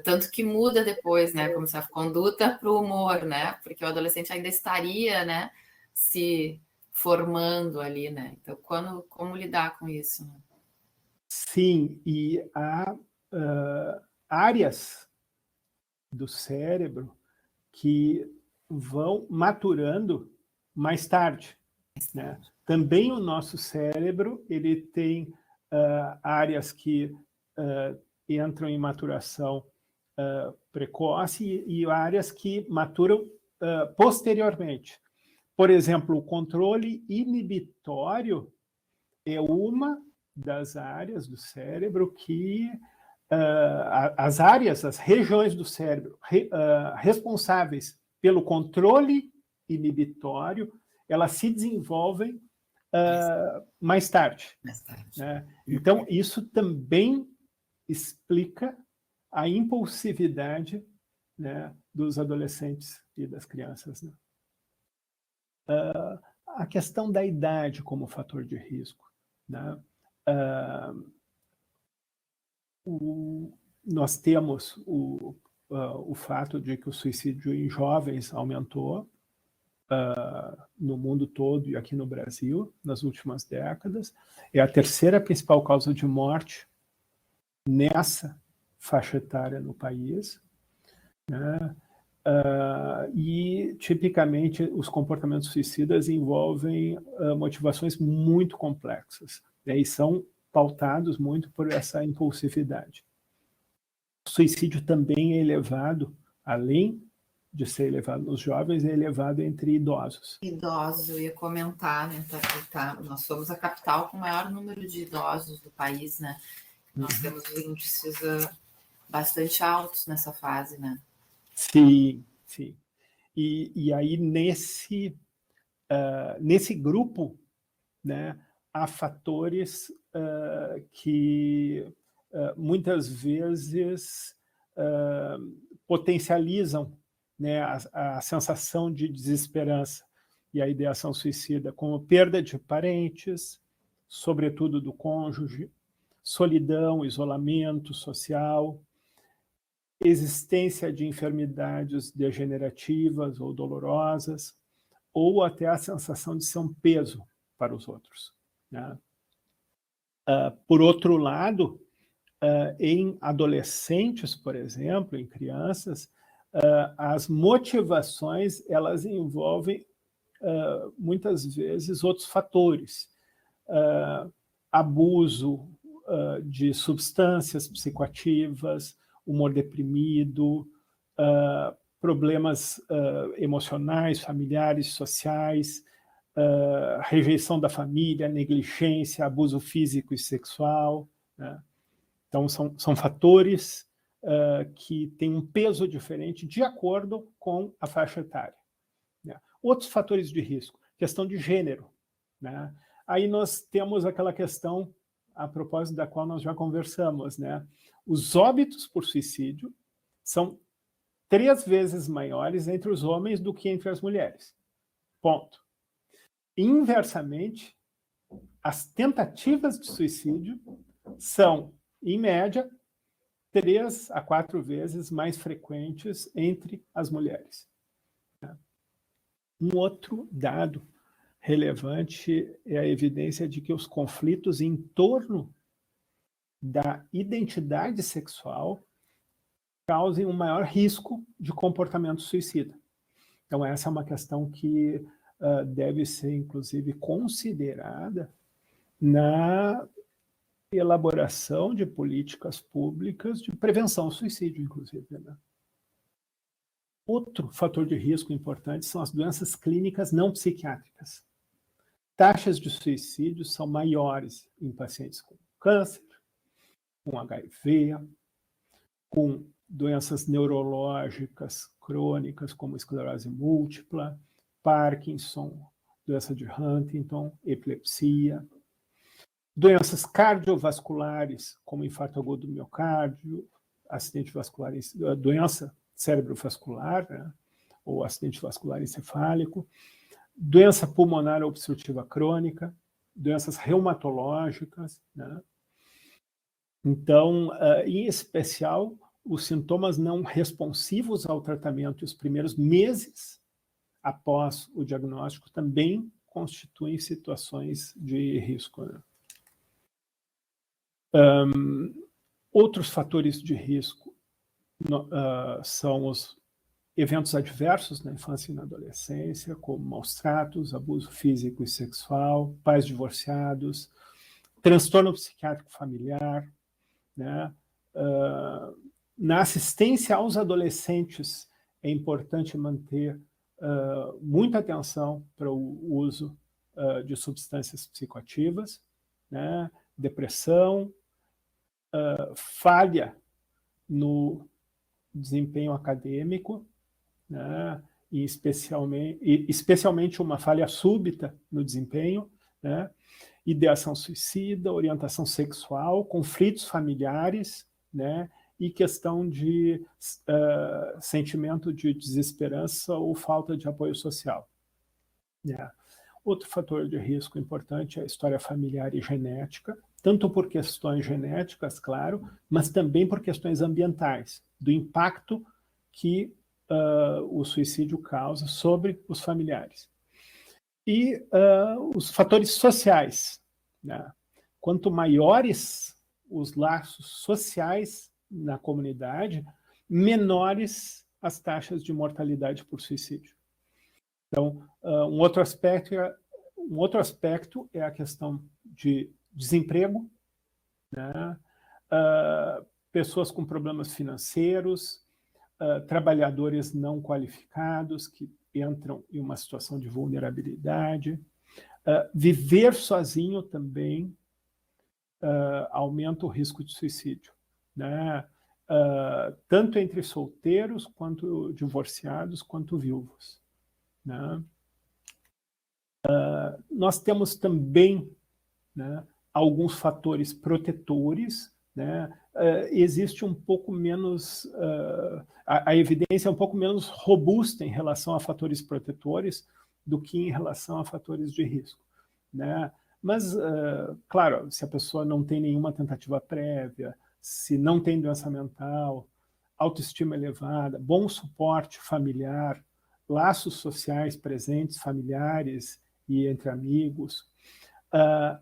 Tanto que muda depois, né? Como se a conduta para o humor, né? Porque o adolescente ainda estaria, né? Se formando ali, né? Então, como lidar com isso? Né? Sim, e há áreas do cérebro que vão maturando mais tarde. Né? Também o nosso cérebro ele tem áreas que entram em maturação precoce e áreas que maturam posteriormente. Por exemplo, o controle inibitório é uma das áreas do cérebro que as regiões do cérebro responsáveis pelo controle inibitório, elas se desenvolvem mais tarde. Né? Então, isso também explica a impulsividade, né, dos adolescentes e das crianças. Né? A questão da idade como fator de risco. Né? Nós temos o fato de que o suicídio em jovens aumentou no mundo todo e aqui no Brasil nas últimas décadas. É a terceira principal causa de morte nessa faixa etária no país. Né? E, tipicamente, os comportamentos suicidas envolvem motivações muito complexas, né, e são pautados muito por essa impulsividade. O suicídio também é elevado, além de ser elevado nos jovens, é elevado entre idosos. Idosos, eu ia comentar, né? Nós somos a capital com o maior número de idosos do país, né? Nós temos índices bastante altos nessa fase, né? Sim, sim. E aí, nesse grupo, né, há fatores que muitas vezes potencializam, né, a sensação de desesperança e a ideação suicida, como perda de parentes, sobretudo do cônjuge, solidão, isolamento social, existência de enfermidades degenerativas ou dolorosas, ou até a sensação de ser um peso para os outros, né? Por outro lado, em adolescentes, por exemplo, em crianças, as motivações elas envolvem muitas vezes outros fatores, abuso de substâncias psicoativas, humor deprimido, problemas emocionais, familiares, sociais, rejeição da família, negligência, abuso físico e sexual, né? Então, são fatores que têm um peso diferente de acordo com a faixa etária, né? Outros fatores de risco, questão de gênero, né? Aí nós temos aquela questão, a propósito da qual nós já conversamos, né? Os óbitos por suicídio são 3 vezes maiores entre os homens do que entre as mulheres. Ponto. Inversamente, as tentativas de suicídio são, em média, 3 a 4 vezes mais frequentes entre as mulheres. Um outro dado relevante é a evidência de que os conflitos em torno da identidade sexual causem um maior risco de comportamento suicida. Então, essa é uma questão que deve ser, inclusive, considerada na elaboração de políticas públicas de prevenção ao suicídio, inclusive, né? Outro fator de risco importante são as doenças clínicas não psiquiátricas. Taxas de suicídio são maiores em pacientes com câncer, com HIV, com doenças neurológicas crônicas, como esclerose múltipla, Parkinson, doença de Huntington, epilepsia, doenças cardiovasculares, como infarto agudo do miocárdio, acidente vascular, doença cerebrovascular, né, ou acidente vascular encefálico, doença pulmonar obstrutiva crônica, doenças reumatológicas, né? Então, em especial, os sintomas não responsivos ao tratamento e os primeiros meses após o diagnóstico também constituem situações de risco, né? Outros fatores de risco são os eventos adversos na infância e na adolescência, como maus tratos, abuso físico e sexual, pais divorciados, transtorno psiquiátrico familiar, né? Na assistência aos adolescentes, é importante manter muita atenção para o uso de substâncias psicoativas, né? Depressão, falha no desempenho acadêmico, né? E especialmente uma falha súbita no desempenho, né? Ideação suicida, orientação sexual, conflitos familiares, né? E questão de sentimento de desesperança ou falta de apoio social, né? Outro fator de risco importante é a história familiar e genética, tanto por questões genéticas, claro, mas também por questões ambientais, do impacto que o suicídio causa sobre os familiares. E os fatores sociais, né? Quanto maiores os laços sociais na comunidade, menores as taxas de mortalidade por suicídio. Então, um outro aspecto é a questão de desemprego, né? Pessoas com problemas financeiros, trabalhadores não qualificados que entram em uma situação de vulnerabilidade. Viver sozinho também aumenta o risco de suicídio, né? Tanto entre solteiros, quanto divorciados, quanto viúvos, né? Nós temos também, né, alguns fatores protetores, né? Existe um pouco menos, a evidência é um pouco menos robusta em relação a fatores protetores do que em relação a fatores de risco, né? Mas, claro, se a pessoa não tem nenhuma tentativa prévia, se não tem doença mental, autoestima elevada, bom suporte familiar, laços sociais presentes, familiares e entre amigos,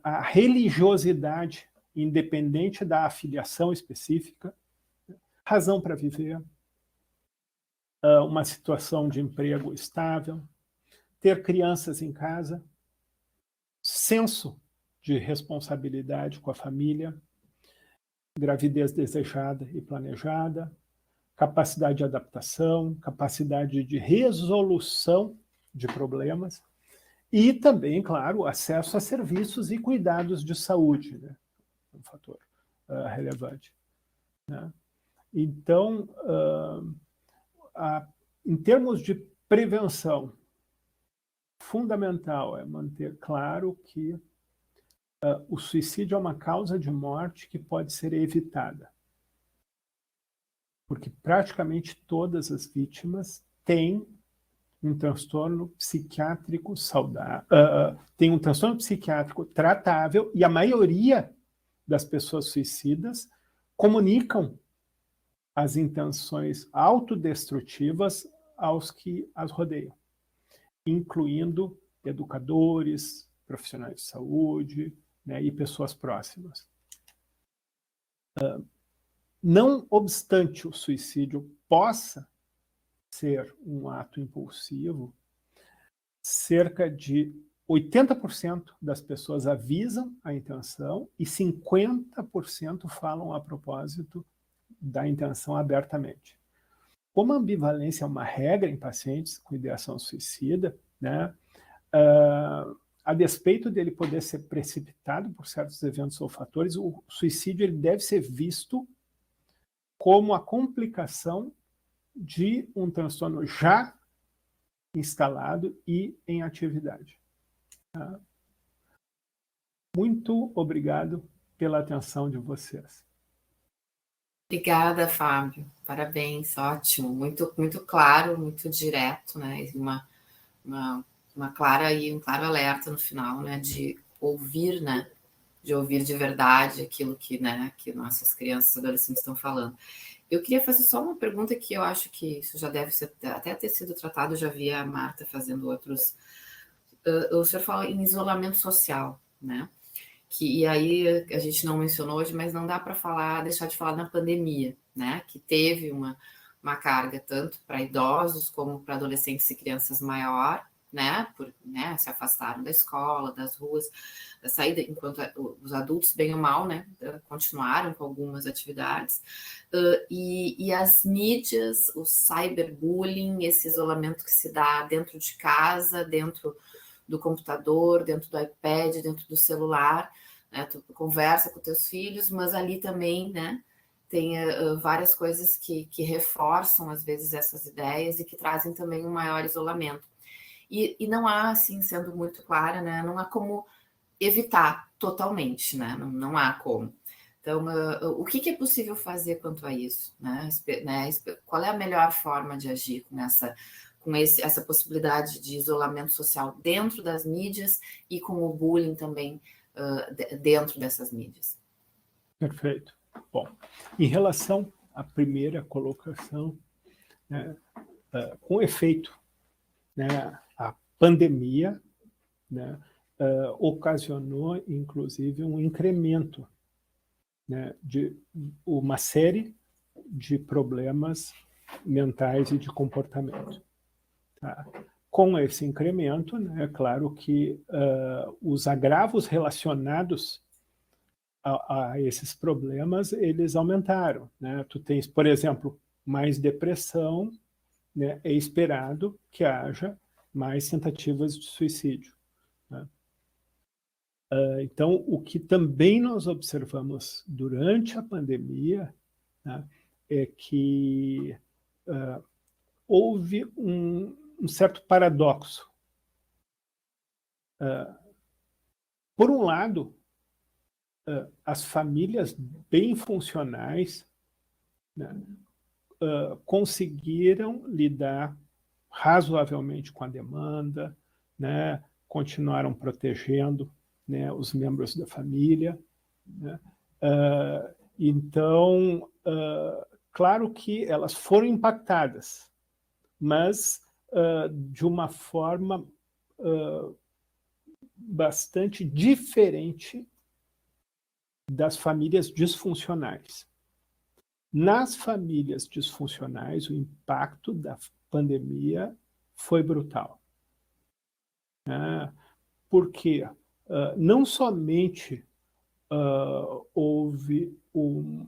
a religiosidade, independente da afiliação específica, razão para viver, uma situação de emprego estável, ter crianças em casa, senso de responsabilidade com a família, gravidez desejada e planejada, capacidade de adaptação, capacidade de resolução de problemas e também, claro, acesso a serviços e cuidados de saúde, né? Um fator relevante, né? Então, em termos de prevenção, fundamental é manter claro que o suicídio é uma causa de morte que pode ser evitada. Porque praticamente todas as vítimas têm um transtorno psiquiátrico saudável, tem um transtorno psiquiátrico tratável, e a maioria das pessoas suicidas comunicam as intenções autodestrutivas aos que as rodeiam, incluindo educadores, profissionais de saúde, né, e pessoas próximas. Não obstante o suicídio possa ser um ato impulsivo, cerca de 80% das pessoas avisam a intenção e 50% falam a propósito da intenção abertamente. Como a ambivalência é uma regra em pacientes com ideação suicida, né, a despeito dele poder ser precipitado por certos eventos ou fatores, o suicídio ele deve ser visto como a complicação de um transtorno já instalado e em atividade. Tá? Muito obrigado pela atenção de vocês. Obrigada, Fábio. Parabéns, ótimo. Muito, muito claro, muito direto, né? Uma clara e um claro alerta no final, né? De ouvir, né? De ouvir de verdade aquilo que, né? Que nossas crianças e adolescentes estão falando. Eu queria fazer só uma pergunta que eu acho que isso já deve ser, até ter sido tratado, já vi a Marta fazendo outros. O senhor fala em isolamento social, né? E aí a gente não mencionou hoje, mas não dá para deixar de falar na pandemia, né? Que teve uma carga tanto para idosos como para adolescentes e crianças maior, né? Se afastaram da escola, das ruas, da saída, enquanto os adultos, bem ou mal, né? Continuaram com algumas atividades. E as mídias, o cyberbullying, esse isolamento que se dá dentro de casa, dentro do computador, dentro do iPad, dentro do celular, né? Tu conversa com teus filhos, mas ali também, né, tem várias coisas que reforçam, às vezes, essas ideias e que trazem também um maior isolamento. E não há, assim, sendo muito clara, né, não há como evitar totalmente, né, não há como. Então, o que é possível fazer quanto a isso, né? Qual é a melhor forma de agir com essa possibilidade de isolamento social dentro das mídias e com o bullying também dentro dessas mídias? Perfeito. Bom, em relação à primeira colocação, né, com efeito, né, a pandemia, né, ocasionou, inclusive, um incremento, né, de uma série de problemas mentais e de comportamento. Tá? Com esse incremento, né, é claro que os agravos relacionados a esses problemas, eles aumentaram. Né? Tu tens, por exemplo, mais depressão, né? É esperado que haja mais tentativas de suicídio. Né? Então, o que também nós observamos durante a pandemia, né, é que houve um certo paradoxo. Por um lado, as famílias bem funcionais, né, conseguiram lidar razoavelmente com a demanda, né, continuaram protegendo, né, os membros da família. Né, então, claro que elas foram impactadas, mas de uma forma bastante diferente das famílias disfuncionais. Nas famílias disfuncionais, o impacto da pandemia foi brutal. Porque não somente houve um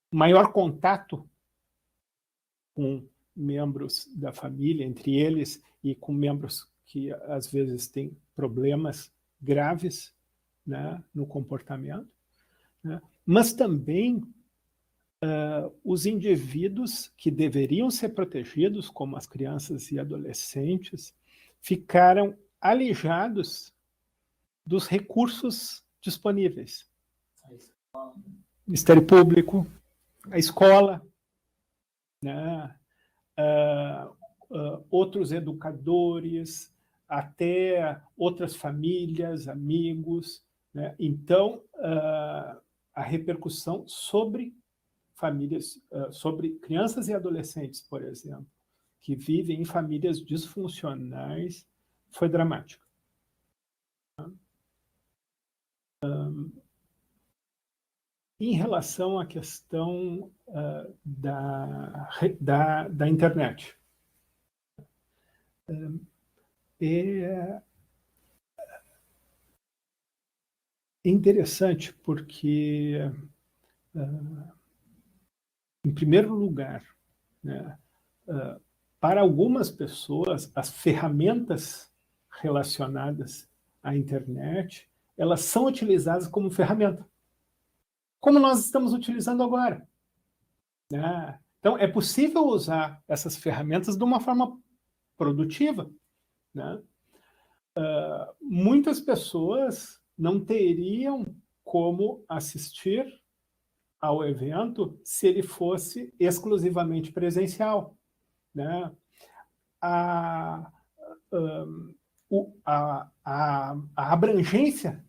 maior contato com membros da família, entre eles, e com membros que às vezes têm problemas graves, né, no comportamento, né, mas também os indivíduos que deveriam ser protegidos, como as crianças e adolescentes, ficaram alijados dos recursos disponíveis. Ministério Público, a escola, né? Outros educadores, até outras famílias, amigos. Né? Então, a repercussão sobre famílias, sobre crianças e adolescentes, por exemplo, que vivem em famílias disfuncionais, foi dramática. Em relação à questão da internet, é interessante porque, em primeiro lugar, né, para algumas pessoas, as ferramentas relacionadas à internet, elas são utilizadas como ferramenta, como nós estamos utilizando agora. Né? Então, é possível usar essas ferramentas de uma forma produtiva. Né? Muitas pessoas não teriam como assistir ao evento se ele fosse exclusivamente presencial. Né? A abrangência,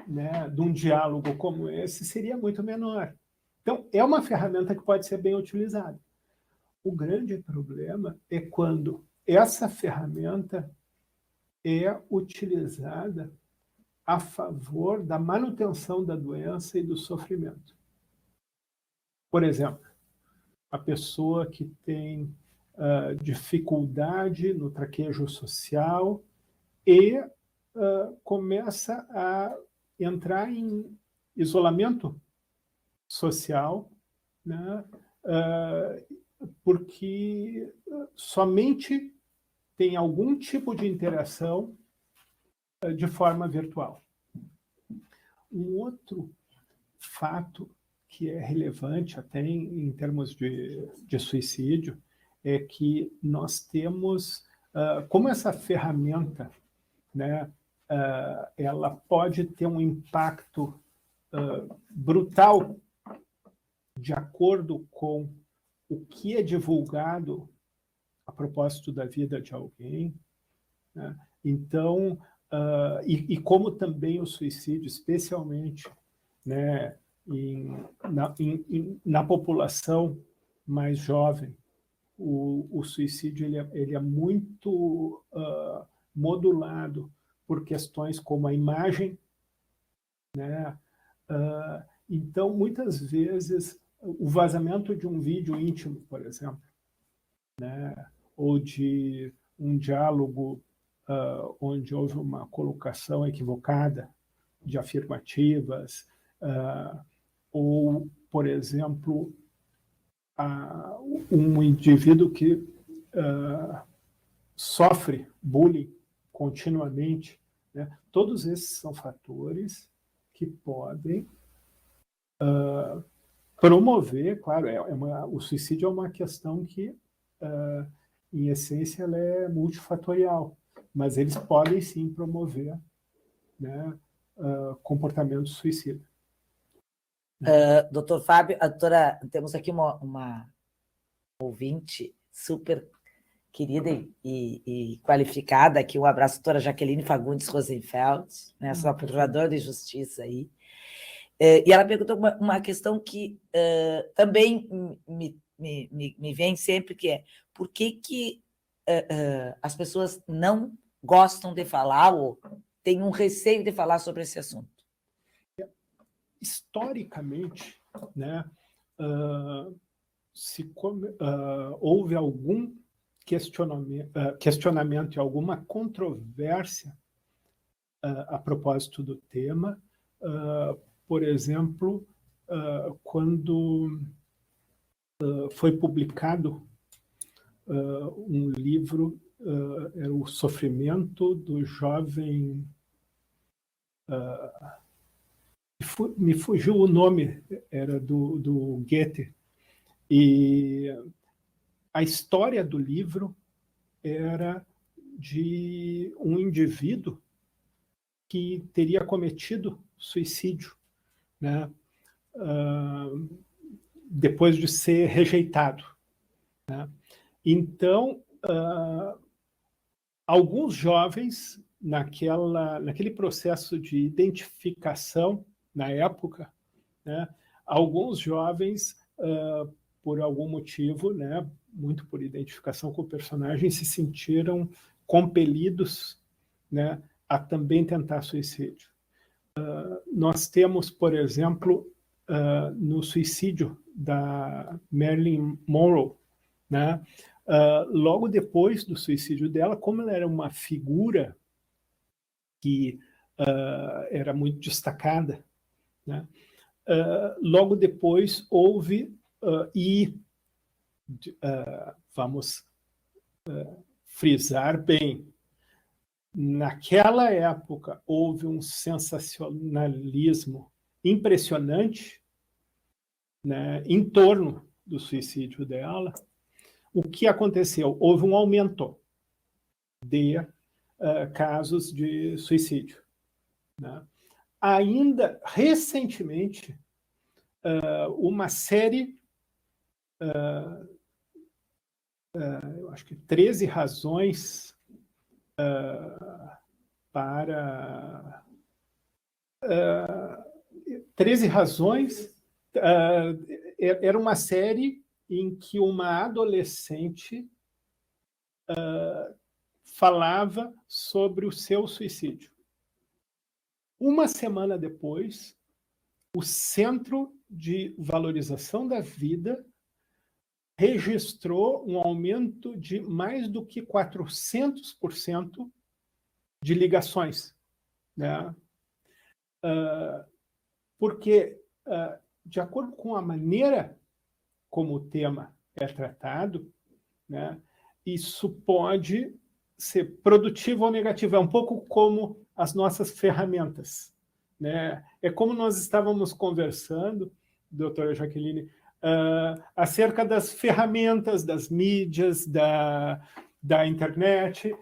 né, de um diálogo como esse seria muito menor. Então, é uma ferramenta que pode ser bem utilizada. O grande problema é quando essa ferramenta é utilizada a favor da manutenção da doença e do sofrimento. Por exemplo, a pessoa que tem dificuldade no traquejo social e começa a entrar em isolamento social, né, porque somente tem algum tipo de interação de forma virtual. Um outro fato que é relevante até em termos de suicídio é que nós temos, como essa ferramenta, né, ela pode ter um impacto brutal de acordo com o que é divulgado a propósito da vida de alguém. Né? Então, e como também o suicídio, especialmente, né, na população mais jovem, o suicídio ele é muito modulado por questões como a imagem, né? Então, muitas vezes, o vazamento de um vídeo íntimo, por exemplo, né? Ou de um diálogo onde houve uma colocação equivocada de afirmativas, ou, por exemplo, um indivíduo que sofre bullying continuamente, né? Todos esses são fatores que podem promover, claro, o suicídio é uma questão que, em essência, ela é multifatorial, mas eles podem sim promover, né, comportamentos suicidas. Doutor Fábio, temos aqui uma ouvinte super querida e qualificada aqui. Um abraço, doutora Jaqueline Fagundes Rosenfeld, né, sua procuradora de justiça aí. E ela perguntou uma questão que também me vem sempre, que é por que as pessoas não gostam de falar ou têm um receio de falar sobre esse assunto? Historicamente, né, houve algum questionamento e alguma controvérsia a propósito do tema. Por exemplo, quando foi publicado um livro, era O Sofrimento do Jovem... me fugiu o nome, era do Goethe. E a história do livro era de um indivíduo que teria cometido suicídio, né, depois de ser rejeitado, né? Então, alguns jovens, naquele processo de identificação, na época, né, alguns jovens, por algum motivo, né, muito por identificação com o personagem, se sentiram compelidos, né, a também tentar suicídio. Nós temos, por exemplo, no suicídio da Marilyn Monroe, né, logo depois do suicídio dela, como ela era uma figura que era muito destacada, né, logo depois houve, vamos frisar bem, naquela época houve um sensacionalismo impressionante, né, em torno do suicídio dela. O que aconteceu? Houve um aumento de casos de suicídio, né? Ainda recentemente, uma série, eu acho que 13 razões para... 13 razões, era uma série em que uma adolescente falava sobre o seu suicídio. Uma semana depois, o Centro de Valorização da Vida registrou um aumento de mais do que 400% de ligações, né? Porque, de acordo com a maneira como o tema é tratado, né, isso pode ser produtivo ou negativo. É um pouco como as nossas ferramentas, né? É como nós estávamos conversando, doutora Jaqueline, acerca das ferramentas, das mídias, da internet.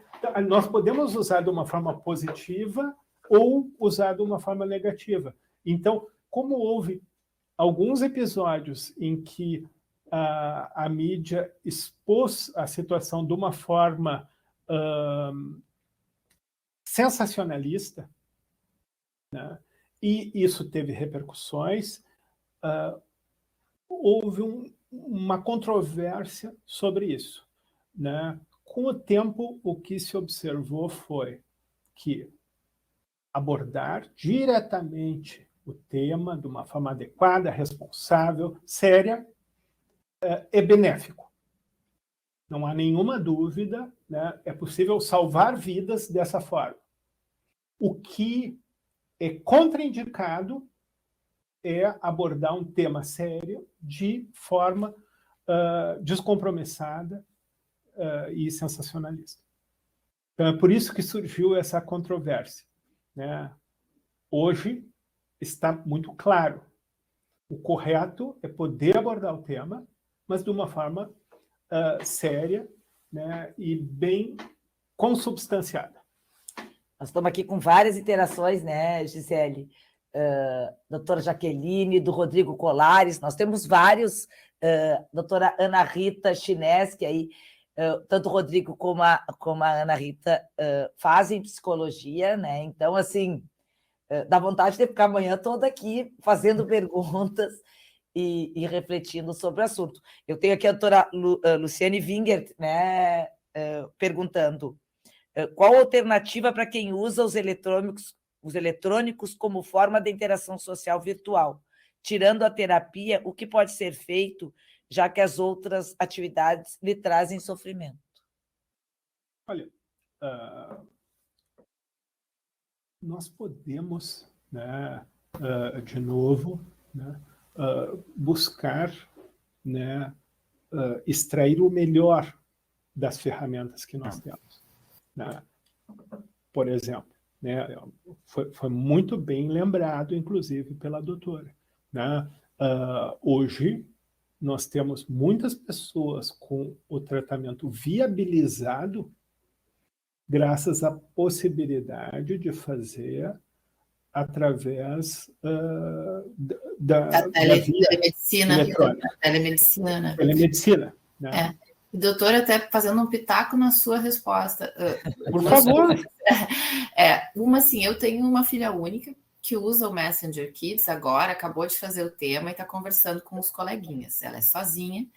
Nós podemos usar de uma forma positiva ou usar de uma forma negativa. Então, como houve alguns episódios em que a mídia expôs a situação de uma forma sensacionalista, né, e isso teve repercussões, houve uma controvérsia sobre isso, né? Com o tempo, o que se observou foi que abordar diretamente o tema de uma forma adequada, responsável, séria, é benéfico. Não há nenhuma dúvida, né? É possível salvar vidas dessa forma. O que é contraindicado é abordar um tema sério de forma descompromissada e sensacionalista. Então, é por isso que surgiu essa controvérsia, né? Hoje está muito claro. O correto é poder abordar o tema, mas de uma forma séria, né, e bem consubstanciada. Nós estamos aqui com várias interações, né, Gisele? Doutora Jaqueline, do Rodrigo Colares, nós temos vários, doutora Ana Rita Chinesky, aí, tanto o Rodrigo como a Ana Rita fazem psicologia, né? Então, assim, dá vontade de ficar a manhã toda aqui fazendo perguntas e refletindo sobre o assunto. Eu tenho aqui a doutora Luciane Wingert, né, perguntando qual a alternativa para quem usa os eletrônicos como forma de interação social virtual? Tirando a terapia, o que pode ser feito, já que as outras atividades lhe trazem sofrimento? Olha, nós podemos, né, de novo, né, buscar, né, extrair o melhor das ferramentas que nós temos, né? Por exemplo, né, foi muito bem lembrado, inclusive, pela doutora, né? Hoje, nós temos muitas pessoas com o tratamento viabilizado graças à possibilidade de fazer através da telemedicina. eletrônica. Telemedicina, né? Doutor, até fazendo um pitaco na sua resposta. Por favor. Assim, eu tenho uma filha única que usa o Messenger Kids agora, acabou de fazer o tema e está conversando com os coleguinhas. Ela é sozinha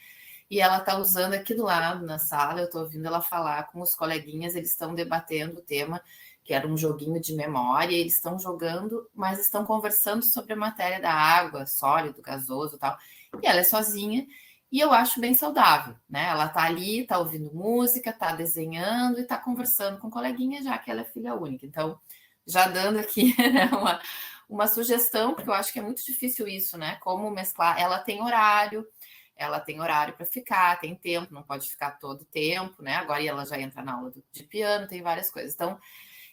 e ela está usando aqui do lado, na sala, eu estou ouvindo ela falar com os coleguinhas, eles estão debatendo o tema, que era um joguinho de memória, eles estão jogando, mas estão conversando sobre a matéria da água, sólido, gasoso e tal. E ela é sozinha, e eu acho bem saudável, né? Ela está ali, está ouvindo música, está desenhando e está conversando com coleguinha, já que ela é filha única. Então, já dando aqui, né, uma sugestão, porque eu acho que é muito difícil isso, né? Como mesclar. Ela tem horário para ficar, tem tempo, não pode ficar todo o tempo, né? Agora ela já entra na aula de piano, tem várias coisas. Então,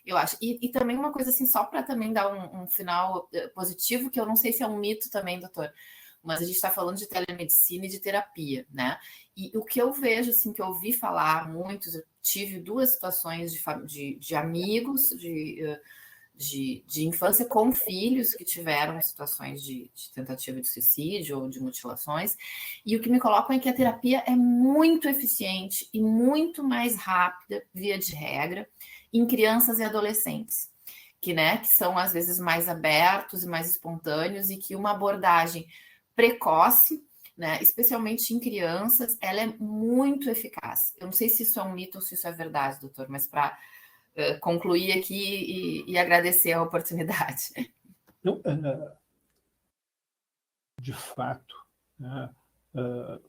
eu acho. E também uma coisa assim, só para também dar um final positivo, que eu não sei se é um mito também, doutor, mas a gente está falando de telemedicina e de terapia, né? E o que eu vejo, assim, que eu ouvi falar muitos, eu tive 2 situações de amigos de infância com filhos que tiveram situações de tentativa de suicídio ou de mutilações, e o que me colocam é que a terapia é muito eficiente e muito mais rápida, via de regra, em crianças e adolescentes, que são às vezes mais abertos e mais espontâneos, e que uma abordagem precoce, né, especialmente em crianças, ela é muito eficaz. Eu não sei se isso é um mito ou se isso é verdade, doutor, mas para concluir aqui e agradecer a oportunidade. Não, de fato, né,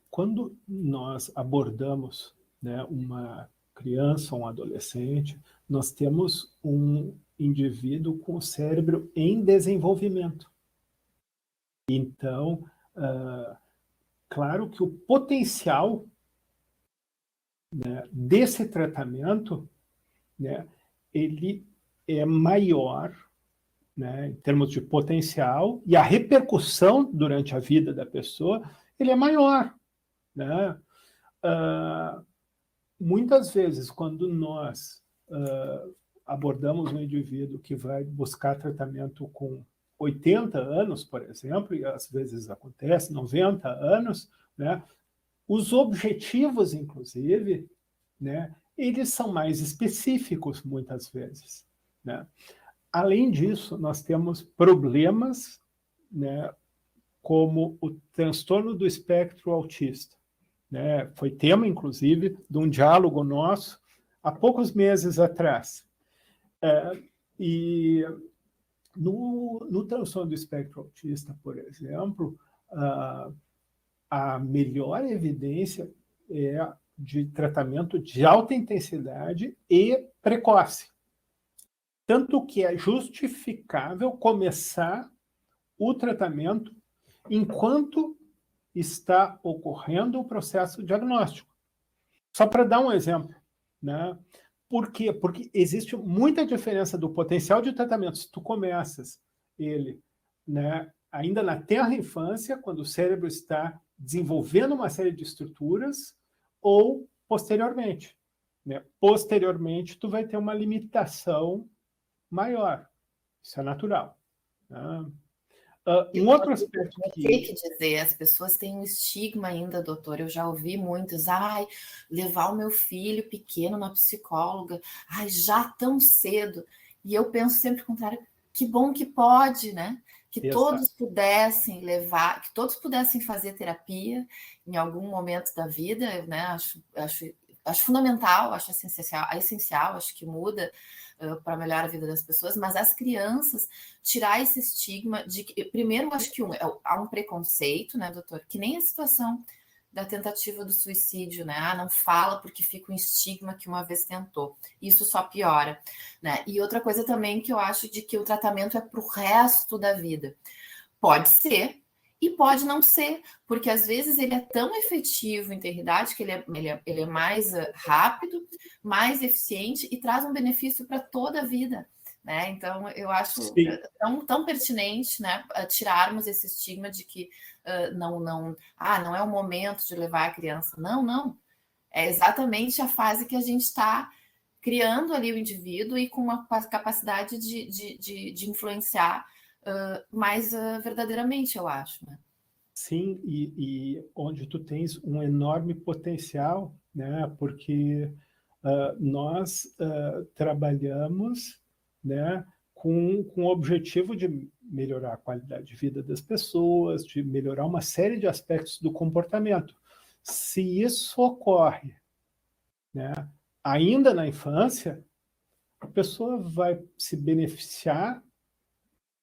quando nós abordamos, né, uma criança ou um adolescente, nós temos um indivíduo com o cérebro em desenvolvimento. Então, claro que o potencial, né, desse tratamento, né, ele é maior, né, em termos de potencial, e a repercussão durante a vida da pessoa, ele é maior, né? Muitas vezes, quando nós abordamos um indivíduo que vai buscar tratamento com 80 anos, por exemplo, e às vezes acontece 90 anos, né, os objetivos, inclusive, né, eles são mais específicos muitas vezes, né? Além disso, nós temos problemas, né, como o transtorno do espectro autista, né? Foi tema, inclusive, de um diálogo nosso há poucos meses atrás. E no transtorno do espectro autista, por exemplo, a melhor evidência é de tratamento de alta intensidade e precoce. Tanto que é justificável começar o tratamento enquanto está ocorrendo o processo diagnóstico. Só para dar um exemplo, né? Por quê? Porque existe muita diferença do potencial de tratamento se tu começas ele, né, ainda na tenra infância, quando o cérebro está desenvolvendo uma série de estruturas, ou posteriormente. Né? Posteriormente, tu vai ter uma limitação maior. Isso é natural. Né? Um outro aspecto que... Tem que dizer, as pessoas têm um estigma ainda, doutor, eu já ouvi muitos, levar o meu filho pequeno na psicóloga, já tão cedo, e eu penso sempre o contrário, que bom que pode, né? Que todos pudessem levar, que todos pudessem fazer terapia em algum momento da vida, né? Acho fundamental, acho essencial, acho que muda para melhorar a vida das pessoas, mas as crianças, tirar esse estigma de que, primeiro, acho que há um preconceito, né, doutor, que nem a situação da tentativa do suicídio, né? Não fala porque fica um estigma que uma vez tentou. Isso só piora, né? E outra coisa também que eu acho de que o tratamento é para o resto da vida. Pode ser e pode não ser, porque às vezes ele é tão efetivo em ter-idade que ele é mais rápido, mais eficiente e traz um benefício para toda a vida. Né? Então, eu acho tão pertinente, né, tirarmos esse estigma de que não é o momento de levar a criança. Não. É exatamente a fase que a gente está criando ali o indivíduo e com uma capacidade de influenciar mais verdadeiramente, eu acho. Né? Sim, e onde tu tens um enorme potencial, né? Porque nós trabalhamos, né, com o objetivo de melhorar a qualidade de vida das pessoas, de melhorar uma série de aspectos do comportamento. Se isso ocorre, né, ainda na infância, a pessoa vai se beneficiar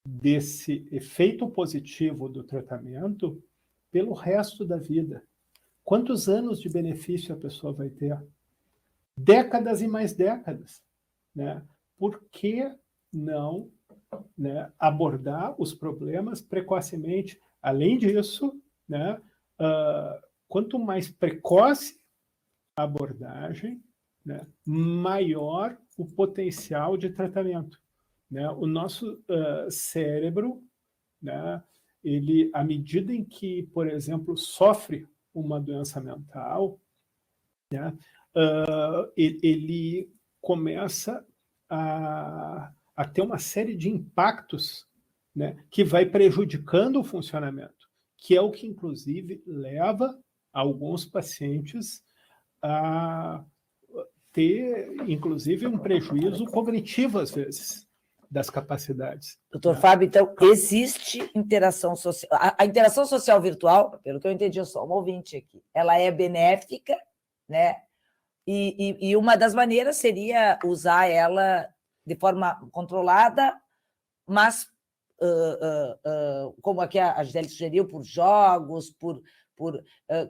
desse efeito positivo do tratamento pelo resto da vida. Quantos anos de benefício a pessoa vai ter? Décadas e mais décadas. Né? Por que não, né, abordar os problemas precocemente? Além disso, né, quanto mais precoce a abordagem, né, maior o potencial de tratamento. Né? O nosso cérebro, né, ele, à medida em que, por exemplo, sofre uma doença mental, né, ele começa a ter uma série de impactos, né, que vai prejudicando o funcionamento, que é o que, inclusive, leva alguns pacientes a ter, inclusive, um prejuízo cognitivo, às vezes, das capacidades. Doutor Fábio, então, existe interação social. A interação social virtual, pelo que eu entendi, eu sou uma ouvinte aqui, ela é benéfica, né? E uma das maneiras seria usar ela de forma controlada, mas, como aqui a Gisele sugeriu, por jogos,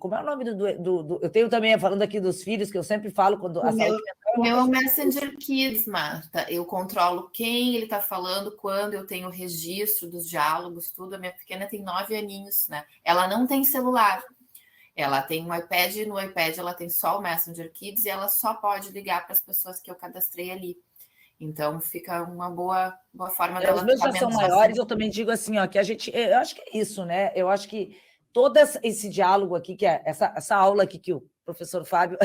como é o nome do... Eu tenho também, falando aqui dos filhos, que eu sempre falo quando... O meu Messenger Kids, Marta, eu controlo quem ele está falando, quando eu tenho o registro dos diálogos, tudo. A minha pequena tem 9 aninhos, né? Ela não tem celular. Ela tem um iPad, e no iPad ela tem só o Messenger Kids e ela só pode ligar para as pessoas que eu cadastrei ali. Então, fica uma boa forma dela... Os meus já são maiores, eu também digo assim, ó, que a gente... Eu acho que é isso, né? Eu acho que todo esse diálogo aqui, que é essa aula aqui que o professor Fábio...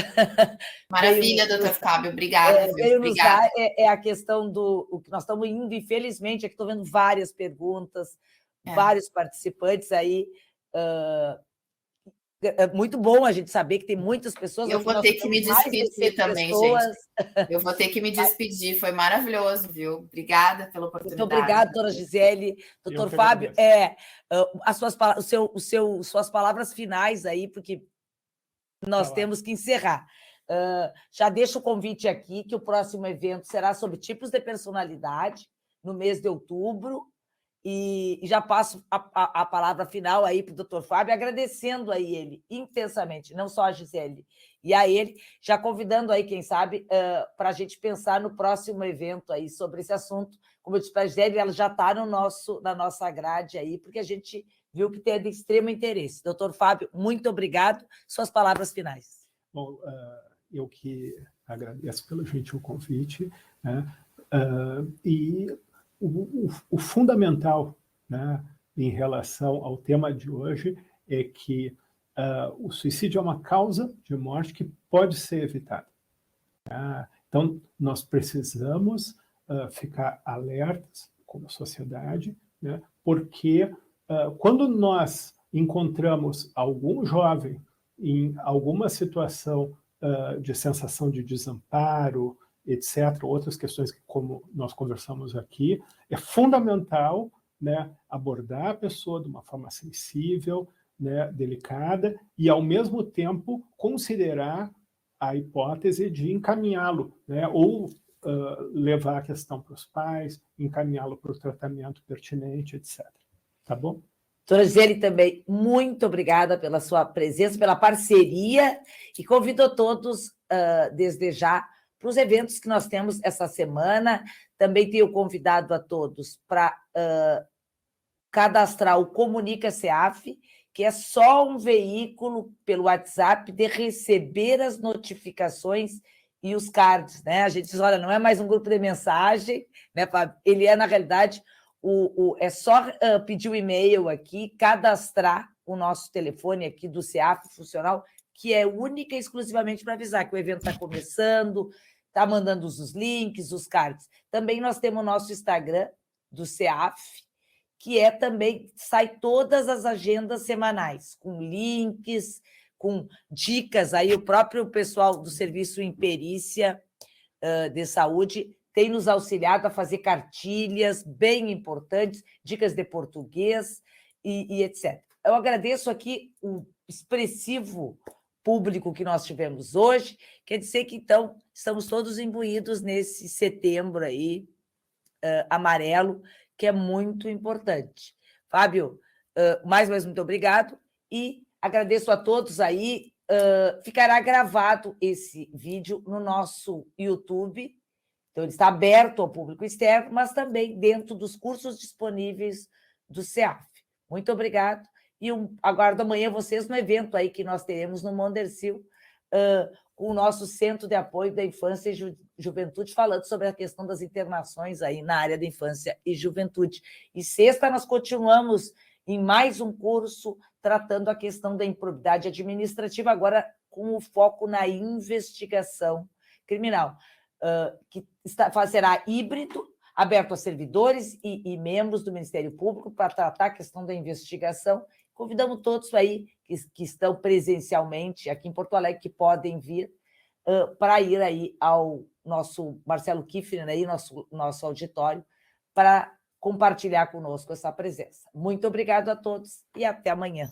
Maravilha, doutor Fábio, obrigada. Veio nos dar a questão do... O que nós estamos indo, infelizmente, aqui estou vendo várias perguntas, vários participantes aí... É muito bom a gente saber que tem muitas pessoas... Eu vou ter que me despedir também, gente. Eu vou ter que me despedir, foi maravilhoso, viu? Obrigada pela oportunidade. Muito obrigada, doutora Gisele. Doutor Fábio, suas palavras finais aí, porque nós temos que encerrar. Já deixo o convite aqui, que o próximo evento será sobre tipos de personalidade, no mês de outubro, E já passo a palavra final aí para o doutor Fábio, agradecendo aí ele intensamente, não só a Gisele, e a ele, já convidando aí, quem sabe, para a gente pensar no próximo evento aí sobre esse assunto. Como eu disse para a Gisele, ela já está na nossa grade aí, porque a gente viu que tem de extremo interesse. Doutor Fábio, muito obrigado. Suas palavras finais. Bom, eu que agradeço pelo gentil convite, né? E o fundamental, né, em relação ao tema de hoje é que o suicídio é uma causa de morte que pode ser evitada. Então, nós precisamos ficar alertas como sociedade, né, porque quando nós encontramos algum jovem em alguma situação de sensação de desamparo, etc., outras questões que, como nós conversamos aqui, é fundamental, né, abordar a pessoa de uma forma sensível, né, delicada, e, ao mesmo tempo, considerar a hipótese de encaminhá-lo, né, ou levar a questão para os pais, encaminhá-lo para o tratamento pertinente, etc. Tá bom? Doutora Gisele, também, muito obrigada pela sua presença, pela parceria, e convido todos, desde já, para os eventos que nós temos essa semana. Também tenho convidado a todos para cadastrar o Comunica CEAF, que é só um veículo pelo WhatsApp de receber as notificações e os cards, né? A gente diz, olha, não é mais um grupo de mensagem, né, Fábio? Ele é, na realidade, é só pedir o e-mail aqui, cadastrar o nosso telefone aqui do CEAF funcional, que é única e exclusivamente para avisar que o evento está começando, está mandando os links, os cards. Também nós temos o nosso Instagram do CEAF, que também sai todas as agendas semanais, com links, com dicas. Aí o próprio pessoal do Serviço em Perícia de Saúde tem nos auxiliado a fazer cartilhas bem importantes, dicas de português e etc. Eu agradeço aqui o expressivo público que nós tivemos hoje. Quer dizer que, então, estamos todos imbuídos nesse setembro aí, amarelo, que é muito importante. Fábio, mais uma vez, muito obrigado, e agradeço a todos aí. Ficará gravado esse vídeo no nosso YouTube, então ele está aberto ao público externo, mas também dentro dos cursos disponíveis do CEAF. Muito obrigado, e aguardo amanhã vocês no evento aí que nós teremos no Mondersil, com o nosso Centro de Apoio da Infância e Juventude, falando sobre a questão das internações aí na área da infância e juventude. E sexta, nós continuamos em mais um curso tratando a questão da improbidade administrativa, agora com o foco na investigação criminal, que será híbrido, aberto a servidores e membros do Ministério Público para tratar a questão da investigação. Convidamos todos aí que estão presencialmente aqui em Porto Alegre, que podem vir, para ir aí ao nosso Marcelo Kiffner, aí, nosso auditório, para compartilhar conosco essa presença. Muito obrigado a todos e até amanhã.